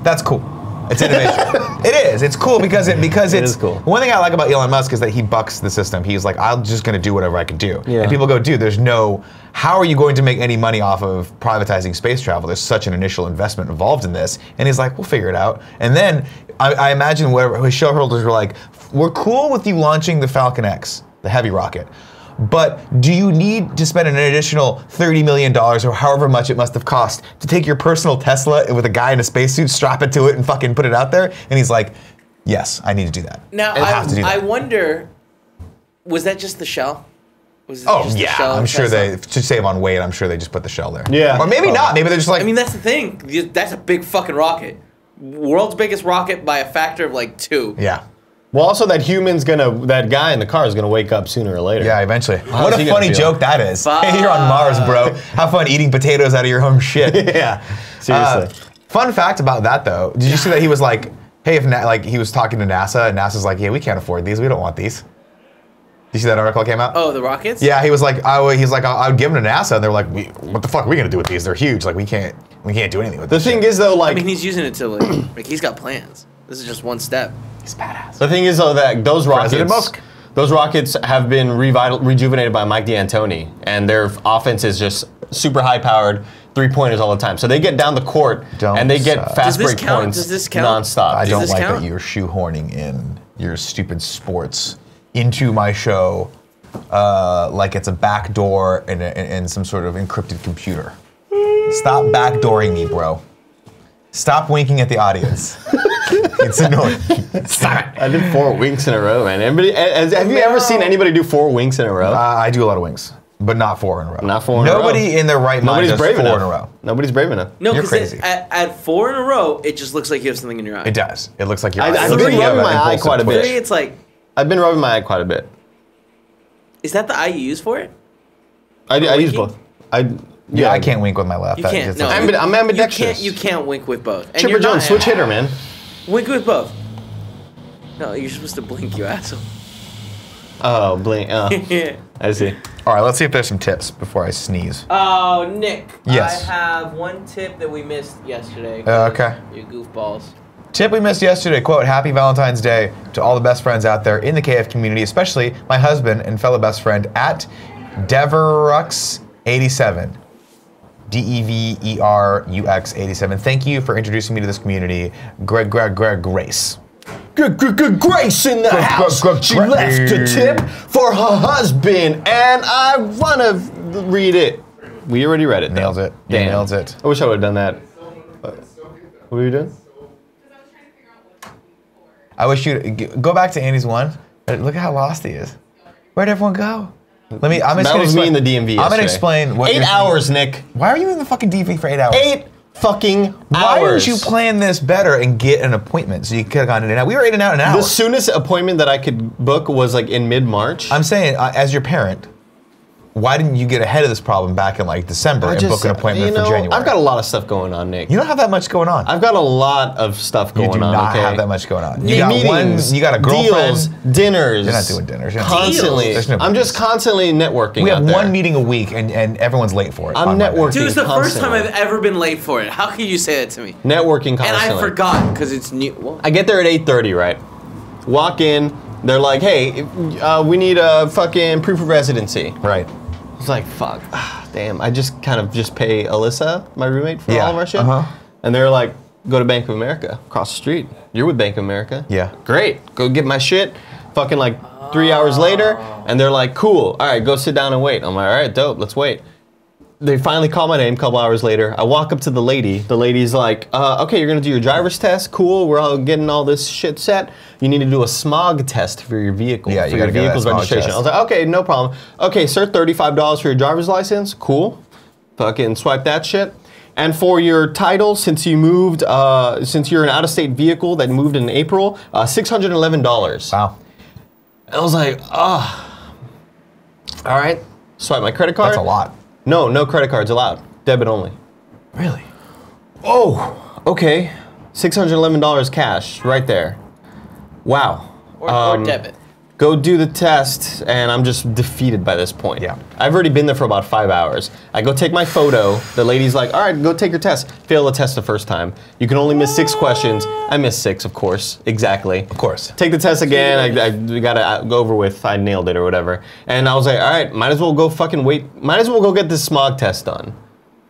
That's cool. It's innovation. It is. It's cool because it is cool. One thing I like about Elon Musk is that he bucks the system. He's like, I'm just going to do whatever I can do. Yeah. And people go, dude, there's no. How are you going to make any money off of privatizing space travel? There's such an initial investment involved in this. And he's like, we'll figure it out. And then I imagine whatever his shareholders were like, we're cool with you launching the Falcon X, the heavy rocket. But do you need to spend an additional $30 million or however much it must have cost to take your personal Tesla with a guy in a spacesuit, strap it to it, and fucking put it out there? And he's like, yes, I need to do that. Now, I wonder, was that just the shell? Was it just the shell I'm sure they, to save on weight, I'm sure they just put the shell there. Yeah. Or maybe not. Maybe they're just like. I mean, that's the thing. That's a big fucking rocket. World's biggest rocket by a factor of like 2. Yeah. Well, also that that guy in the car is gonna wake up sooner or later. Yeah, eventually. What a funny joke that is. Hey, you're on Mars, bro. Have fun eating potatoes out of your own shit. Yeah, seriously. Fun fact about that though. Did you see that he was like, hey, if he was talking to NASA and NASA's like, yeah, we can't afford these. We don't want these. Did you see that article that came out? Oh, the rockets? Yeah, he was like, I would give them to NASA, and they're like, what the fuck are we gonna do with these? They're huge. Like we can't do anything with. The thing is though, like, I mean, he's using it to like he's got plans. This is just one step. He's badass. The thing is though that those rockets have been rejuvenated by Mike D'Antoni, and their offense is just super high powered 3-pointers all the time. So they get down the court and they get fast break points nonstop. I don't like that you're shoehorning in your stupid sports into my show like it's a backdoor in some sort of encrypted computer. Stop backdooring me, bro. Stop winking at the audience. It's annoying. Stop it. I did 4 winks in a row, man. Have you ever seen anybody do 4 winks in a row? I do a lot of winks, but not 4 in a row. Not 4 in a row. Nobody in their right mind does 4 in a row. Nobody's brave enough. No, you're crazy. At 4 in a row, it just looks like you have something in your eye. It does. It looks like you're. I've been rubbing my eye quite a bit. For me, it's like. I've been rubbing my eye quite a bit. Is that the eye you use for it? I use both. Yeah, I can't wink with my left. You can't. No, I'm ambidextrous. You can't wink with both. And Chipper Jones, switch hitter, man. Wink with both. No, you're supposed to blink, you asshole. Oh, blink. Oh. I see. All right, let's see if there's some tips before I sneeze. Oh, Nick. Yes. I have one tip that we missed yesterday. Okay. You goofballs. Tip we missed yesterday, quote, Happy Valentine's Day to all the best friends out there in the KF community, especially my husband and fellow best friend at Deverux87. Deverux 87. Thank you for introducing me to this community. Greg Grace. Grace in the house. She left a tip for her husband, and I want to read it. We already read it. Nailed it. Damn. Nailed it. I wish I would have done that. What were you doing? I wish you'd go back to Andy's one. Look at how lost he is. Where'd everyone go? I'm just That gonna was me in the DMV I'm gonna yesterday. explain what 8 you're hours, Nick. Why are you in the fucking DMV for 8 hours? 8 fucking Why hours. didn't you plan this better and get an appointment so you could have gone in and out? We were in and out in an hour. The soonest appointment that I could book was like in mid-March. I'm saying, as your parent, why didn't you get ahead of this problem back in like December and book an appointment for January? I've got a lot of stuff going on, Nick. You don't have that much going on. I've got a lot of stuff going on. You do not okay? have that much going on. You Yeah, got meetings, you got a girlfriend. deals, dinners. You're not doing dinners. You're not Constantly. doing deals. There's no I'm just business. constantly networking. We have out there. one meeting a week and everyone's late for it. I'm on Monday. networking. Dude, it's the first time constantly. I've ever been late for it. How can you say that to me? Networking constantly. And I forgot because it's new. Well, I get there at 8:30, right? Walk in. They're like, hey, we need a fucking proof of residency. Right. It's like, fuck, damn. I just kind of pay Alyssa, my roommate, for all of our shit. And they're like, go to Bank of America, across the street. You're with Bank of America. Yeah. Great. Go get my shit. Fucking like 3 hours later, and they're like, cool. All right, go sit down and wait. I'm like, all right, dope. Let's wait. They finally call my name a couple hours later. I walk up to the lady. The lady's like, okay, you're gonna do your driver's test. Cool, we're all getting all this shit set. You need to do a smog test for your vehicle. Yeah, for you your gotta get that vehicle's smog registration. test. I was like, okay, no problem. Okay, sir, $35 for your driver's license. Cool. Fucking swipe that shit. And for your title, since you moved, since you're an out-of-state vehicle that moved in April, $611. Wow. I was like, all right. Swipe my credit card. That's a lot. No credit cards allowed. Debit only. Really? Oh, okay. $611 cash right there. Wow. or debit. Go do the test, and I'm just defeated by this point. Yeah. I've already been there for about 5 hours. I go take my photo. The lady's like, all right, go take your test. Fail the test the first time. You can only miss 6 questions. I missed 6, of course. Exactly. Of course. Take the test again. I got to go over with. I nailed it or whatever. And I was like, all right, might as well go fucking wait. Might as well go get this smog test done.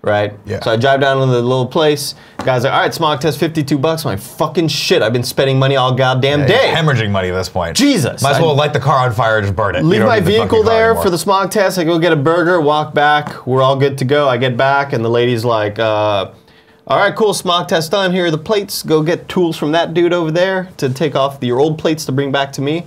Right? Yeah. So I drive down to the little place. Guy's like, all right, smog test, $52. I'm like, fucking shit. I've been spending money all goddamn day. Hemorrhaging money at this point. Jesus. Might as well light the car on fire and just burn it. You Leave don't my need the vehicle fucking car there anymore. for the smog test. I go get a burger, walk back. We're all good to go. I get back, and the lady's like, all right, cool, smog test done. Here are the plates. Go get tools from that dude over there to take off your old plates to bring back to me.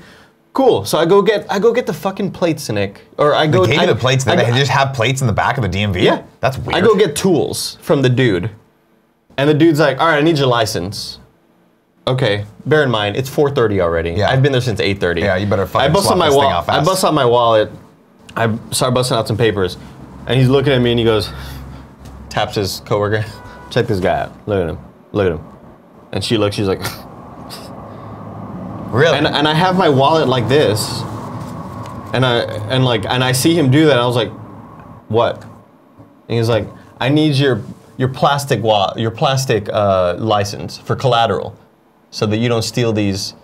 Cool. So I go get the fucking plates, Nick. Or I go. They gave you the plates. They just have plates in the back of the DMV. Yeah, That's weird. I go get tools from the dude, and the dude's like, all right, I need your license. Okay, bear in mind, it's 4:30 already. Yeah. I've been there since 8:30. Yeah, you better fucking I bust swap out my this thing wallet. out fast. I bust out my wallet. I start busting out some papers, and he's looking at me and he goes, taps his coworker, check this guy out. Look at him. Look at him. And she looks. She's like, Really? and I have my wallet like this, and I see him do that. And I was like, what? And he's like, I need your plastic wallet, your plastic license for collateral, so that you don't steal these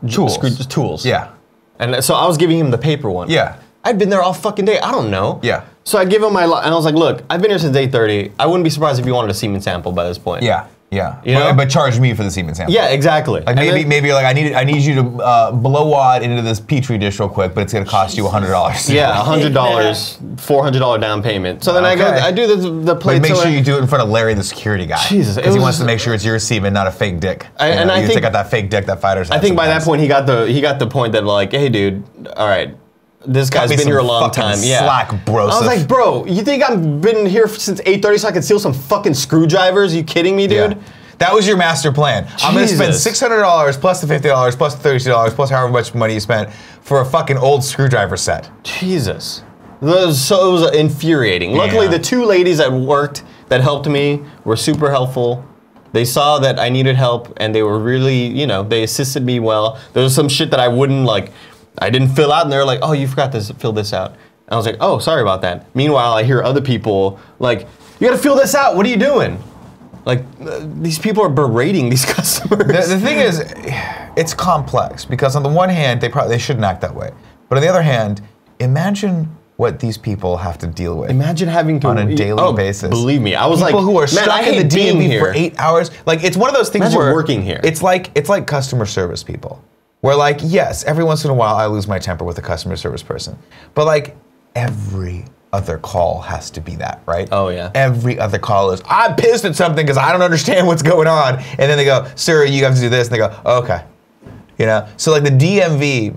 tools. Yeah. And so I was giving him the paper one. Yeah. I'd been there all fucking day. I don't know. Yeah. So I give him my, and I was like, look, I've been here since 8:30. I wouldn't be surprised if you wanted a semen sample by this point. Yeah. Yeah. You know? But charge me for the semen sample. Yeah, exactly. Like maybe you're like, I need you to blow wad into this petri dish real quick, but it's gonna cost you $100. Yeah, $100, $400 down payment. So then I do the plate. But make sure you do it in front of Larry, the security guy. Jesus, because he wants to make sure it's your semen, not a fake dick. And I think take out that fake dick that fighters. I think by that point he got the point that like, hey dude, all right, this guy's been here a long time. Yeah. Slack, bro. I was like, bro, you think I've been here since 8:30 so I can steal some fucking screwdrivers? Are you kidding me, dude? Yeah. That was your master plan. I'm gonna spend $600 plus the $50 plus the $32 plus however much money you spent for a fucking old screwdriver set. Jesus. So it was infuriating. Luckily, the 2 ladies that worked that helped me were super helpful. They saw that I needed help and they were really, they assisted me well. There was some shit that I didn't fill out and they were like, oh, you forgot to fill this out. And I was like, oh, sorry about that. Meanwhile, I hear other people like, you gotta fill this out, what are you doing? Like, these people are berating these customers. The thing is, it's complex because on the one hand, they shouldn't act that way. But on the other hand, imagine what these people have to deal with. Imagine having to on a daily basis. Believe me, I was people like, who are stuck in the DMV for 8 hours. Like, it's one of those things Imagine where working here. It's like customer service people. Where like, yes, every once in a while I lose my temper with a customer service person, but like every other call has to be that, right? Oh yeah. Every other call is, I'm pissed at something because I don't understand what's going on, and then they go, sir, you have to do this, and they go, oh, okay, So like the DMV.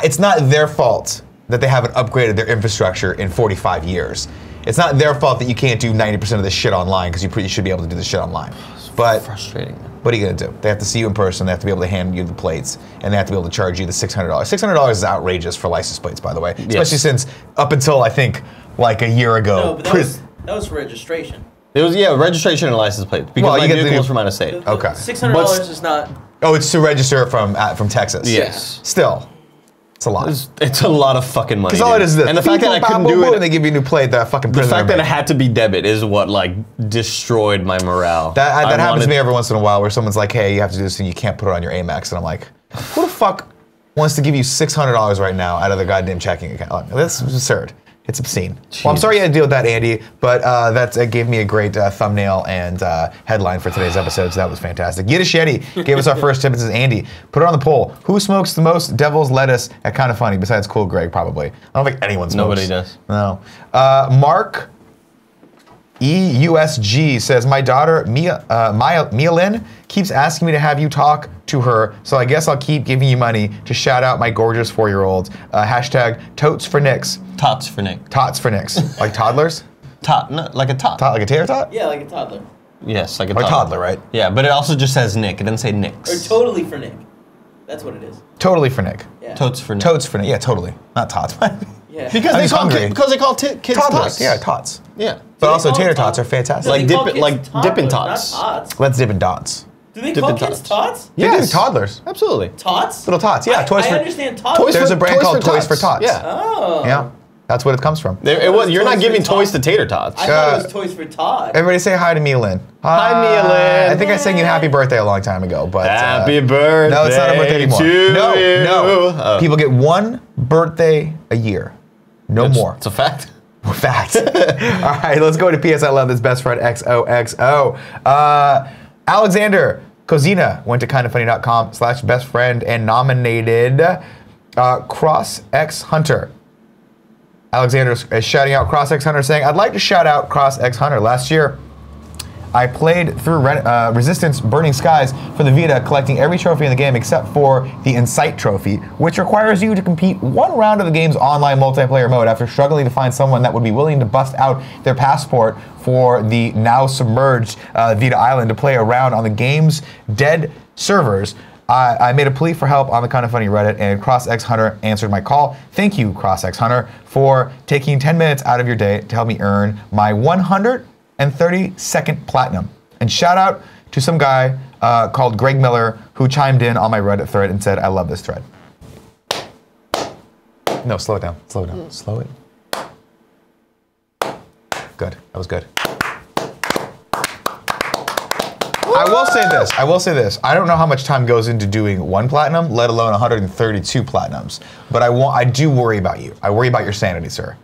it's not their fault that they haven't upgraded their infrastructure in 45 years. It's not their fault that you can't do 90% of this shit online because you should be able to do this shit online. But frustrating. What are you gonna do? They have to see you in person. They have to be able to hand you the plates, and they have to be able to charge you the $600. $600 is outrageous for license plates, by the way. Especially since up until I think like a year ago. No, but that was for registration. It was registration and license plates because my vehicle was from out of state. Okay. $600 is not. Oh, it's to register from Texas. Yes. Still, it's a lot. It's a lot of fucking money. Because all it is this. And the fact that I couldn't do it, and they give you a new plate. That fucking. The fact that it had to be debit is what like destroyed my morale. That happens to me every once in a while, where someone's like, "Hey, you have to do this, and you can't put it on your Amex," and I'm like, "Who the fuck wants to give you $600 right now out of their goddamn checking account?" That's absurd. It's obscene. Jeez. Well, I'm sorry you had to deal with that, Andy, but that gave me a great thumbnail and headline for today's episode, so that was fantastic. Yiddish gave us our first tip. It says, Andy, put it on the poll. Who smokes the most devil's lettuce at Kinda Funny, besides Cool Greg, probably? I don't think anyone smokes. Nobody does. No. Mark EUSG says, my daughter, Mia Lynn, keeps asking me to have you talk to her, so I guess I'll keep giving you money to shout out my gorgeous 4-year-olds. Hashtag totes for Nicks. Tots for Nick. Tots for Nicks. Like toddlers? No, like a tot. Like a tater tot? Yeah, like a toddler. Yes, like a toddler. toddler, right? Yeah, but it also just says Nick. It doesn't say Nicks. Or totally for Nick. That's what it is. Totally for Nick. Yeah. Totes for Nick. Totes for Nick. Yeah, totally. Not tots. Yeah. Because they call kids toddlers. tots. Yeah, tots. Yeah. But also tater tots are fantastic. Like Dippin' Tots. Tots. Not tots. Let's Dippin' Dots. Do they call kids tots? Yeah, toddlers. Absolutely. Tots? Little tots. Yeah, I understand tots. There's a brand called Toys for Tots. Yeah. Oh. Yeah. That's what it comes from. You're not giving toys to tater tots. I thought it was Toys for Tots. Everybody say hi to Mia Lynn. Hi, Mia Lynn. I think I sang you happy birthday a long time ago, but happy birthday. No, it's not a birthday anymore. No. Oh. People get one birthday a year. No more. It's a fact. Fact. All right, let's go to PS I Love This Best Friend XOXO. Alexander Kozina went to kindafunny.com/bestfriend and nominated Cross X Hunter. Alexander is shouting out Cross X Hunter, saying, I'd like to shout out Cross X Hunter. Last year, I played through Resistance Burning Skies for the Vita, collecting every trophy in the game except for the Insight Trophy, which requires you to compete one round of the game's online multiplayer mode after struggling to find someone that would be willing to bust out their passport for the now submerged Vita Island to play around on the game's dead servers. I made a plea for help on the Kinda Funny Reddit, and Cross X Hunter answered my call. Thank you, Cross X Hunter, for taking 10 minutes out of your day to help me earn my 132nd platinum. And shout out to some guy called Greg Miller who chimed in on my Reddit thread and said, I love this thread. No, slow it down. Slow it down. Slow it. Good. That was good. I will say this. I don't know how much time goes into doing one platinum, let alone 132 platinums. But I do worry about you. I worry about your sanity, sir.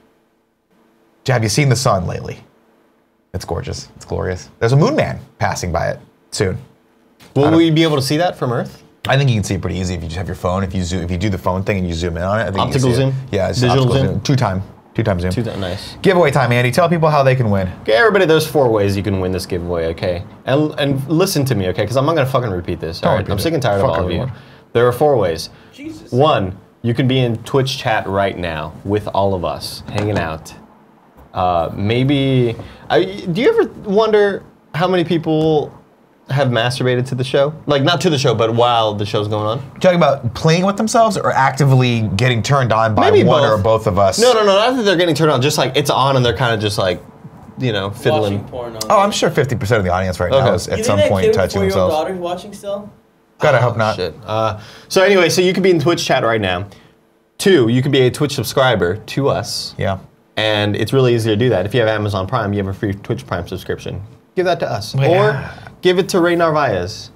Have you seen the sun lately? It's gorgeous. It's glorious. There's a moon man passing by it soon. Will we be able to see that from Earth? I think you can see it pretty easy if you just have your phone. If you do the phone thing and you zoom in on it, I think optical you can see zoom? It. Yeah, it's digital optical zoom. Two time zoom. Nice. Giveaway time, Andy. Tell people how they can win. Okay, everybody, there's 4 ways you can win this giveaway, okay? And listen to me, okay? Because I'm not gonna fucking repeat this. All right? I'm sick and tired of all of you. There are 4 ways. Jesus. 1, you can be in Twitch chat right now with all of us, hanging out. Do you ever wonder how many people have masturbated to the show? Like, not to the show, but while the show's going on? You're talking about playing with themselves or actively getting turned on by one or both of us? No, not that they're getting turned on. Just like, it's on and they're kind of just like, fiddling. Porn oh, I'm sure 50% of the audience right now is at some point touching themselves. You think that kid with 4-year-old daughter watching still? God, I hope not. Shit. So anyway, so you could be in Twitch chat right now. 2, you could be a Twitch subscriber to us. Yeah. And it's really easy to do that. If you have Amazon Prime, you have a free Twitch Prime subscription. Give that to us. Yeah. Or give it to Ray Narvaez.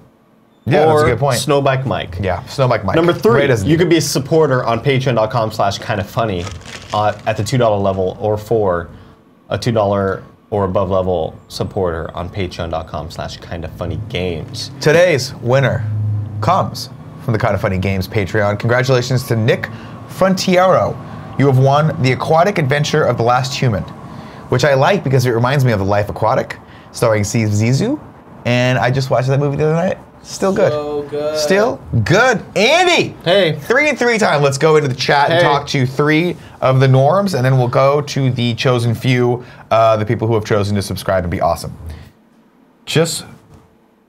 Yeah, that's a good point. Snowbike Mike. Yeah, Snowbike Mike. Number 3, you could be a supporter on patreon.com/kindafunny at the $2 level, or for a $2 or above level supporter on patreon.com/kindafunnygames. Today's winner comes from the Kinda Funny Games Patreon. Congratulations to Nick Frontiero. You have won The Aquatic Adventure of the Last Human, which I like because it reminds me of The Life Aquatic, starring Steve Zissou. And I just watched that movie the other night. Still good. So good. Still good. Andy! Hey. 3 and 3 time. Let's go into the chat and talk to 3 of the norms, and then we'll go to the chosen few, the people who have chosen to subscribe and be awesome. Just...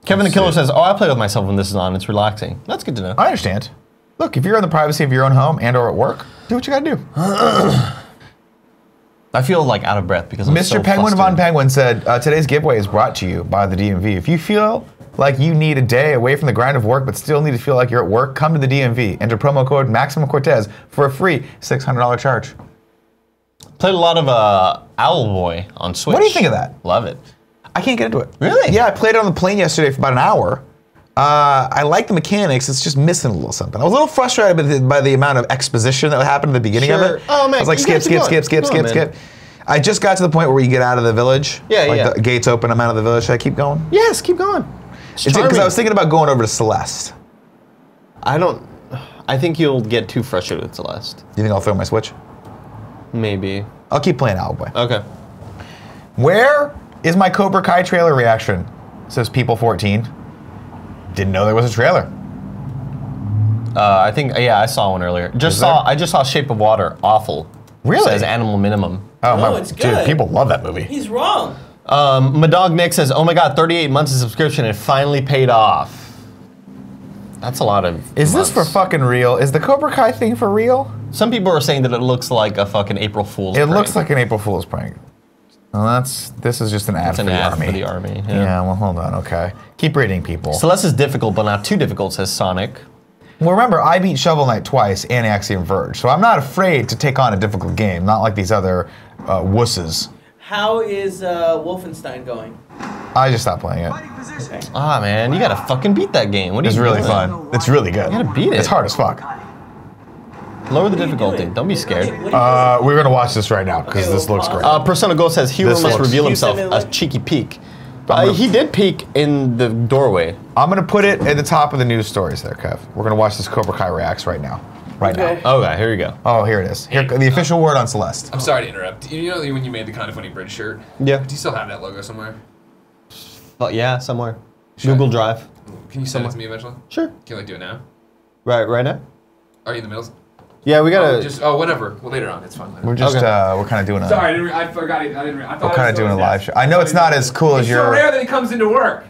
Kevin the Killer says, oh, I play with myself when this is on. It's relaxing. That's good to know. I understand. Look, if you're in the privacy of your own home and or at work, do what you gotta do. I feel like out of breath because I'm so Mr. Penguin flustered. Von Penguin said, today's giveaway is brought to you by the DMV. If you feel like you need a day away from the grind of work but still need to feel like you're at work, come to the DMV. Enter promo code Maximum Cortez for a free $600 charge. Played a lot of Owlboy on Switch. What do you think of that? Love it. I can't get into it. Really? Yeah, I played it on the plane yesterday for about an hour. I like the mechanics, it's just missing a little something. I was a little frustrated by the amount of exposition that happened at the beginning of it. Oh man, I was like, skip. I just got to the point where you get out of the village. Yeah, the gates open, I'm out of the village. Should I keep going? Yes, keep going. Because I was thinking about going over to Celeste. I think you'll get too frustrated with Celeste. Do you think I'll throw my Switch? Maybe. I'll keep playing Owlboy. Okay. Where is my Cobra Kai trailer reaction? Says People14. Didn't know there was a trailer. I think, I saw one earlier. I just saw Shape of Water. Awful. Really? Says Animal Minimum. Oh, it's dude, good. people love that movie. He's wrong. My dog Nick says, oh my god, 38 months of subscription, it finally paid off. That's a lot of Is months. this for fucking real? Is the Cobra Kai thing for real? Some people are saying that it looks like a fucking April Fool's It prank. looks like an April Fool's prank. Well, this is just an ad, for, the army. For the army. Yeah, well, hold on, okay. Keep reading, people. Celeste is difficult, but not too difficult, says Sonic. Well, remember, I beat Shovel Knight twice and Axiom Verge, so I'm not afraid to take on a difficult game, not like these other wusses. How is Wolfenstein going? I just stopped playing it. Ah, man, you gotta fucking beat that game. What are It's you really doing? fun. It's really good. You gotta beat it. It's hard as fuck. Lower the difficulty. Don't be scared. We're gonna watch this right now because this looks great. Persona Go says hero This must looks- reveal Can you himself. send me the A cheeky peek. gonna- He did peek in the doorway. I'm gonna put it at the top of the news stories there, Kev. We're gonna watch this Cobra Kai reacts right now. Right Okay. now. Okay, here you go. Oh, here it is. Here, the official word on Celeste. I'm sorry to interrupt. You know when you made the Kind of Funny Bridge shirt? Yeah. Do you still have that logo somewhere? Yeah, somewhere. Google Drive. Can you send it to me eventually? Sure. Can you like do it now? Right now? Are you in the middle? Yeah, we gotta. Whatever. Well, later on. It's fine. We're just, Okay. we're kind of doing a. Sorry, I forgot. I didn't. I thought We're kind of doing a live show. I know it's not as cool as It's your. so rare that he comes into work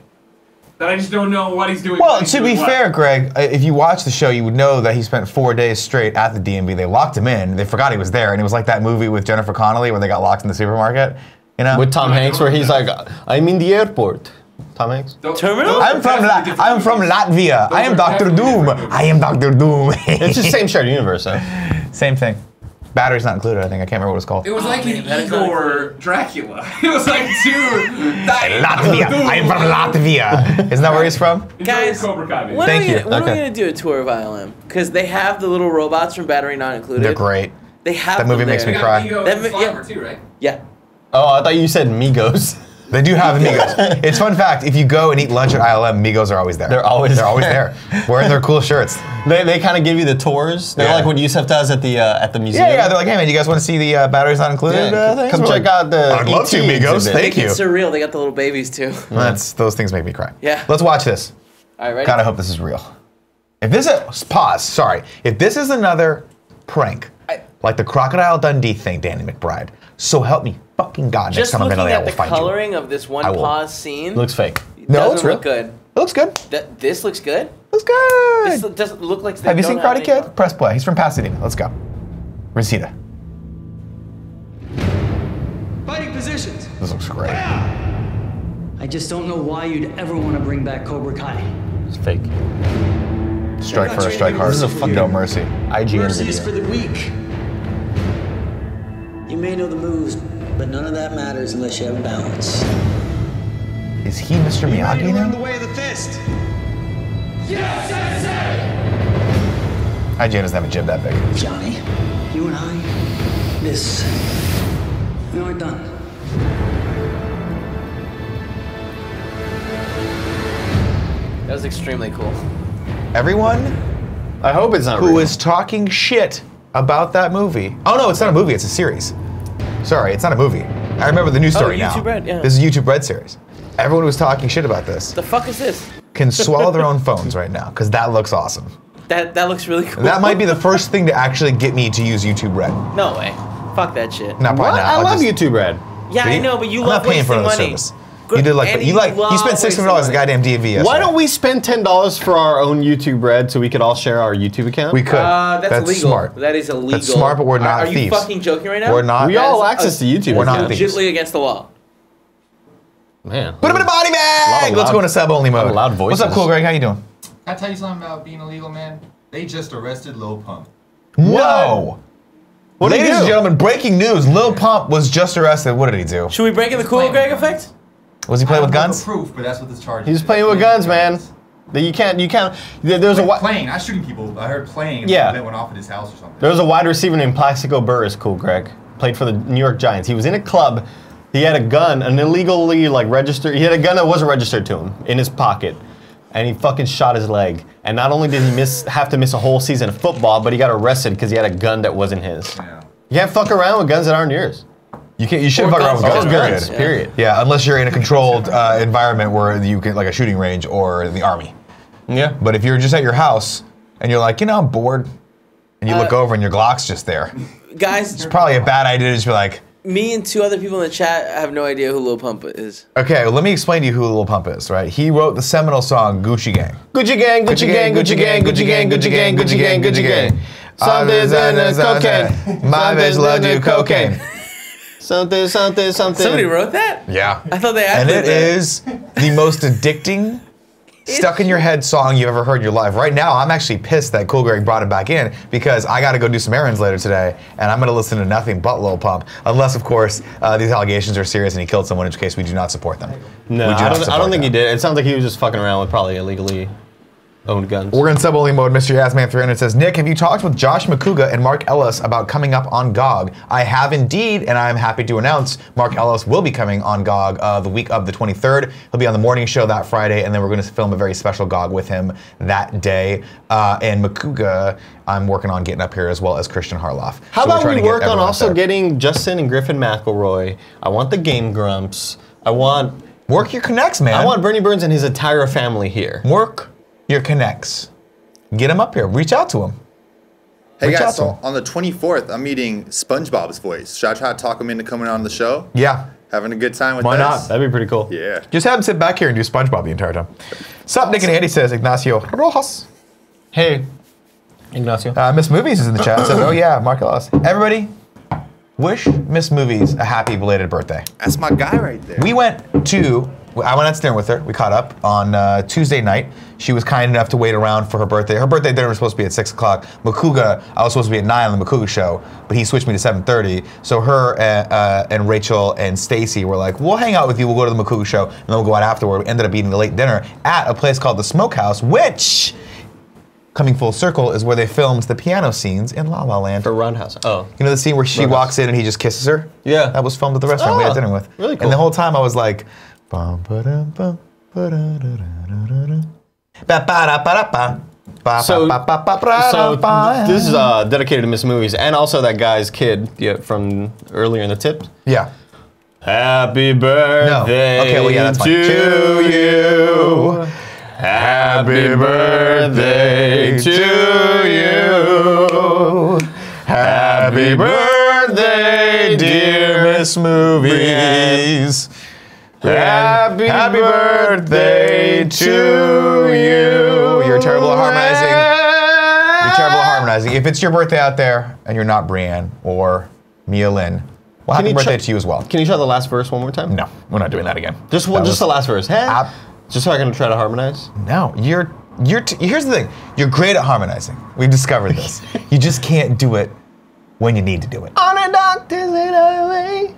that I just don't know what he's doing. Well, when he's to be doing what. fair, Greg, if you watch the show, you would know that he spent 4 days straight at the DMV. They locked him in. They forgot he was there, and it was like that movie with Jennifer Connelly where they got locked in the supermarket. You know, With Tom Hanks, where he's like, I'm in the airport. Tom Hanks? Terminal? I'm from Latvia. I am Dr. Doom. I am Dr. Doom. It's just the same shared universe, though. Same thing. Battery's not included. I think I can't remember what it's called. It was like man, an that is not Igor Dracula. It was like two. Latvia. I am from Latvia. Isn't that where he's from? Guys, Cobra Kai, baby. when Thank you. When are we Okay. gonna do a tour of ILM? Because they have the little robots from Battery Not Included. They're great. They have That movie them makes there. me cry. Yeah. Too, right? Yeah. Oh, I thought you said Migos. They do have Migos. It's fun fact, if you go and eat lunch at ILM, Migos are always there. They're always there. Wearing their cool shirts. They kind of give you the tours. They're Yeah. like what Yusef does at the museum. Yeah, they're like, hey man, you guys want to see the batteries not included things? Come We're check like, out the I'd love to, ET Migos. exhibit. Thank you. It's surreal. They got the little babies too. Those things make me cry. Yeah. Let's watch this. All right, ready? God, I hope this is real. If this is, pause, sorry. If this is another prank, like the Crocodile Dundee thing, Danny McBride, so help me fucking God, next Just time I'm in looking LA, I at will the find you. coloring of this one I will. pause scene. Looks fake. No, doesn't it's real. look good. It looks good. This looks good. Looks good. This doesn't look like. they Have you don't seen have Karate any- Kid? Press play. He's from Pasadena. Let's go. Reseda. Fighting positions. This looks great. I just don't know why you'd ever want to bring back Cobra Kai. It's fake. Strike first, strike hard. This is a fucking- no mercy. IGN Mercy is video. for the weak. You may know the moves, but none of that matters unless you have balance. Is he Mr. Miyagi now? way of the fist. IGN doesn't have a jib that big. Johnny, you and I, we aren't done. That was extremely cool. Everyone I hope it's not who real. is talking shit about that movie. Oh no, it's not a movie, it's a series. Sorry, it's not a movie. I remember the news story now. YouTube Red, yeah. This is YouTube Red series. Everyone was talking shit about this. The fuck is this? can swallow their own phones right now because that looks awesome. That looks really cool. That might be the first thing to actually get me to use YouTube Red. No way. Fuck that shit. Not probably not. I love YouTube Red. Yeah, I know, but you I'm love not paying for wasting another money. service. You did you spent $600 at goddamn DMV yesterday. Why don't we spend $10 for our own YouTube Red so we could all share our YouTube account? We could. That's illegal. Smart. That is illegal. That's smart, but we're not Are thieves. you fucking joking right now? We're not. We all access to YouTube. We're not It's thieves. legitimately against the law. Man. Put him in a body bag! Let's go into sub-only mode. Loud voices. What's up, Cool Greg? How you doing? Can I tell you something about being illegal, man? They just arrested Lil Pump. Whoa! Ladies and gentlemen, breaking news. Lil Pump was just arrested. What did he do? Should we break in the Cool Greg effect? Was he playing with guns? Proof, but that's what this charge is. He's playing with guns, man. You can't. There's a playing. Not shooting people. I heard playing. Yeah. That went off at his house or something. There was a wide receiver named Plaxico Burress, Cool Greg. Played for the New York Giants. He was in a club. He had a gun, an illegally registered. He had a gun that wasn't registered to him in his pocket, and he fucking shot his leg. And not only did he have to miss a whole season of football, but he got arrested because he had a gun that wasn't his. Yeah. You can't fuck around with guns that aren't yours. You can't. You shouldn't fuck around with guns. Guns, Period. period. Yeah, unless you're in a controlled environment where you can, like a shooting range or the army. Yeah. But if you're just at your house and you're like, I'm bored, and you look over and your Glock's just there, Guys, it's probably a bad idea to just be like. Me and two other people in the chat have no idea who Lil Pump is. Okay, well, let me explain to you who Lil Pump is, right? He wrote the seminal song Gucci Gang. Gucci gang, Gucci gang, Gucci gang, Gucci gang, Gucci gang, Gucci gang, Gucci gang. Some business cocaine. My bitch love you cocaine. Something. Somebody wrote that? Yeah. I thought they And actually it is the most addicting, stuck in your head song you've ever heard in your life. Right now, I'm actually pissed that Cool Greg brought it back in because I got to go do some errands later today, and I'm going to listen to nothing but Lil Pump, unless, of course, these allegations are serious and he killed someone, in which case we do not support them. No, I don't think he did. It sounds like he was just fucking around with probably illegally owned guns. We're in sub-only mode. Mystery Assman 300 says, Nick, have you talked with Josh McCouga and Mark Ellis about coming up on GOG? I have indeed, and I'm happy to announce Mark Ellis will be coming on GOG the week of the 23rd. He'll be on the morning show that Friday, and then we're going to film a very special GOG with him that day. And McCouga, I'm working on getting up here as well as Christian Harloff. How about we work on also getting Justin and Griffin McElroy? I want the Game Grumps. I want... Work your connects, man. I want Bernie Burns and his entire family here. Work your connects. Get him up here. Reach out to him. Hey guys, so on the 24th, I'm meeting SpongeBob's voice. Should I try to talk him into coming on the show? Yeah. Having a good time with Why this? not? That'd be pretty cool. Yeah. Just have him sit back here and do SpongeBob the entire time. Sup, Nick and Andy, says Ignacio Rojas. Hey, Ignacio. Miss Movies is in the chat. Says, oh yeah, Mark Ellis. Everybody, wish Miss Movies a happy belated birthday. That's my guy right there. I went out to dinner with her. We caught up on Tuesday night. She was kind enough to wait around for her birthday. Her birthday dinner was supposed to be at 6 o'clock. McCouga, I was supposed to be at 9 on the McCouga show, but he switched me to 7:30. So her and Rachel and Stacy were like, we'll hang out with you. We'll go to the McCouga show, and then we'll go out afterward. We ended up eating a late dinner at a place called the Smokehouse, which, coming full circle, is where they filmed the piano scenes in La La Land. For Roundhouse. Oh. You know the scene where she walks in and he just kisses her? Yeah. That was filmed at the restaurant we had dinner with. Really cool. And the whole time I was like, bum, ba-dum, bum, ba-da-da-da-da-da. So this is dedicated to Miss Movies and also that guy's kid from earlier in the tip. Yeah. Happy birthday Okay, well, yeah, that's fine. to you. Happy birthday to you. Happy birthday, dear Miss Movies. Happy birthday to you. You're terrible at harmonizing. You're terrible at harmonizing. If it's your birthday out there and you're not Brienne or Mia Lynn, well, happy birthday to you as well. Can you try the last verse one more time? No, we're not doing that again. Just the last verse. Hey? Just so I can try to harmonize? No, here's the thing. You're great at harmonizing. We've discovered this. You just can't do it when you need to do it. On a doctor's highway,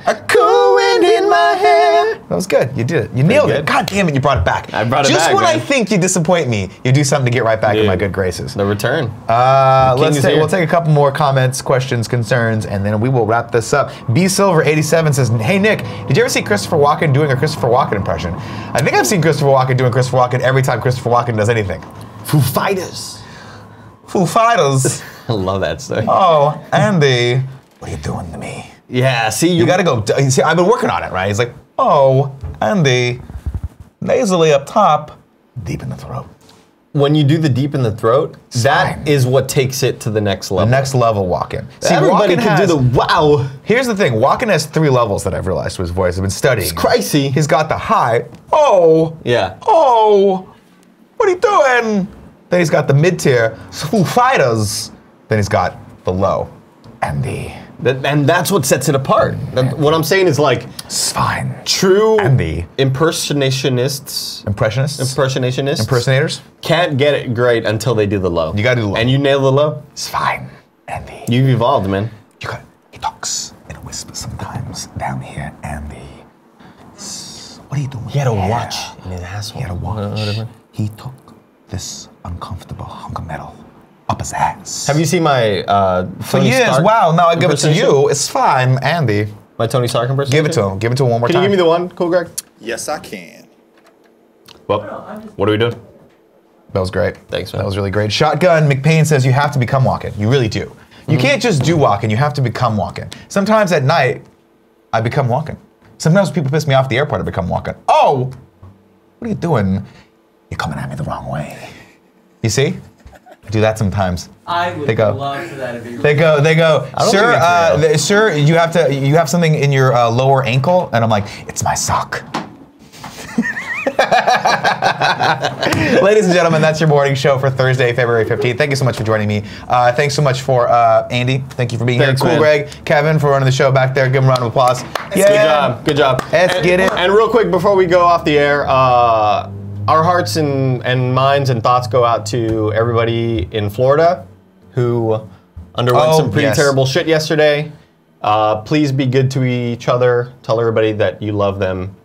a cool wind in my hair. That was good. You did it. You nailed it. God damn it, you brought it back. I brought it back, Just when man. I think you disappoint me, you do something to get right back in my good graces. The return. We'll take a couple more comments, questions, concerns, and then we will wrap this up. B Silver 87 says, hey Nick, did you ever see Christopher Walken doing a Christopher Walken impression? I think I've seen Christopher Walken doing Christopher Walken every time Christopher Walken does anything. Foo Fighters. Foo Fighters. I love that stuff. Oh, Andy, what are you doing to me? Yeah, see, you gotta go. See, I've been working on it, right? He's like, oh, Andy, nasally up top, Deep in the throat. When you do the deep in the throat, that is what takes it to the next level. The next level walk-in. See, everybody can do the wow. Here's the thing, walk-in has 3 levels that I've realized to his voice. I've been studying. It's crazy. He's got the high, oh. Yeah. Oh, what are you doing? Then he's got the mid-tier, Foo Fighters. Then he's got the low and the... And that's what sets it apart. What I'm saying is like... It's fine. True and the... Impersonationists can't get it great until they do the low. You gotta do the low. And you nail the low? It's fine. And the... You've evolved, man. He talks in a whisper sometimes down here, and the... What are you doing? He had a watch in his asshole. He had a watch. He took this uncomfortable hunk of metal up his ass. Have you seen my For Tony years, Stark wow, now I give it to you. It's fine, Andy. My Tony Stark impersonation? Give it to him. Give it to him one more time. Can you give me the one, Cool Greg? Yes, I can. Well, what are we doing? That was great. Thanks, man. That was really great. Shotgun McPain says you have to become walking. You really do. You can't just do walking. You have to become walking. Sometimes at night, I become walking. Sometimes people piss me off at the airport, I become walking. Oh, what are you doing? You're coming at me the wrong way. You see? I do that sometimes. I would love for that to be. They go, sir, sir, you have something in your lower ankle, and I'm like, it's my sock. Ladies and gentlemen, that's your morning show for Thursday, February 15th. Thank you so much for joining me. Thanks so much for Andy. Thank you for being here. Cool, man. Greg, Kevin for running the show back there. Give them a round of applause. Yeah. Good job. Let's get it. And real quick, before we go off the air, our hearts and minds and thoughts go out to everybody in Florida who underwent some pretty terrible shit yesterday. Please be good to each other. Tell everybody that you love them.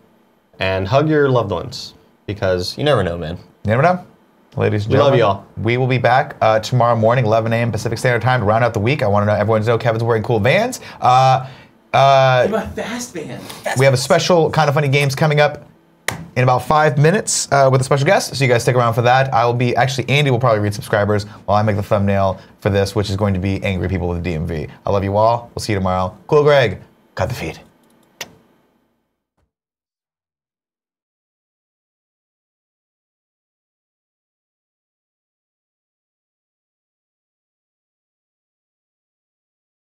And hug your loved ones, because you never know, man. You never know. Ladies and gentlemen, love you all. We will be back tomorrow morning, 11 a.m. Pacific Standard Time to round out the week. I want to know everyone's know Kevin's wearing cool Vans. My fast band. We have a special Kind of Funny Games coming up in about 5 minutes with a special guest, so you guys stick around for that. Andy will probably read subscribers while I make the thumbnail for this, which is going to be angry people with the DMV. I love you all. We'll see you tomorrow. Cool Greg, cut the feed.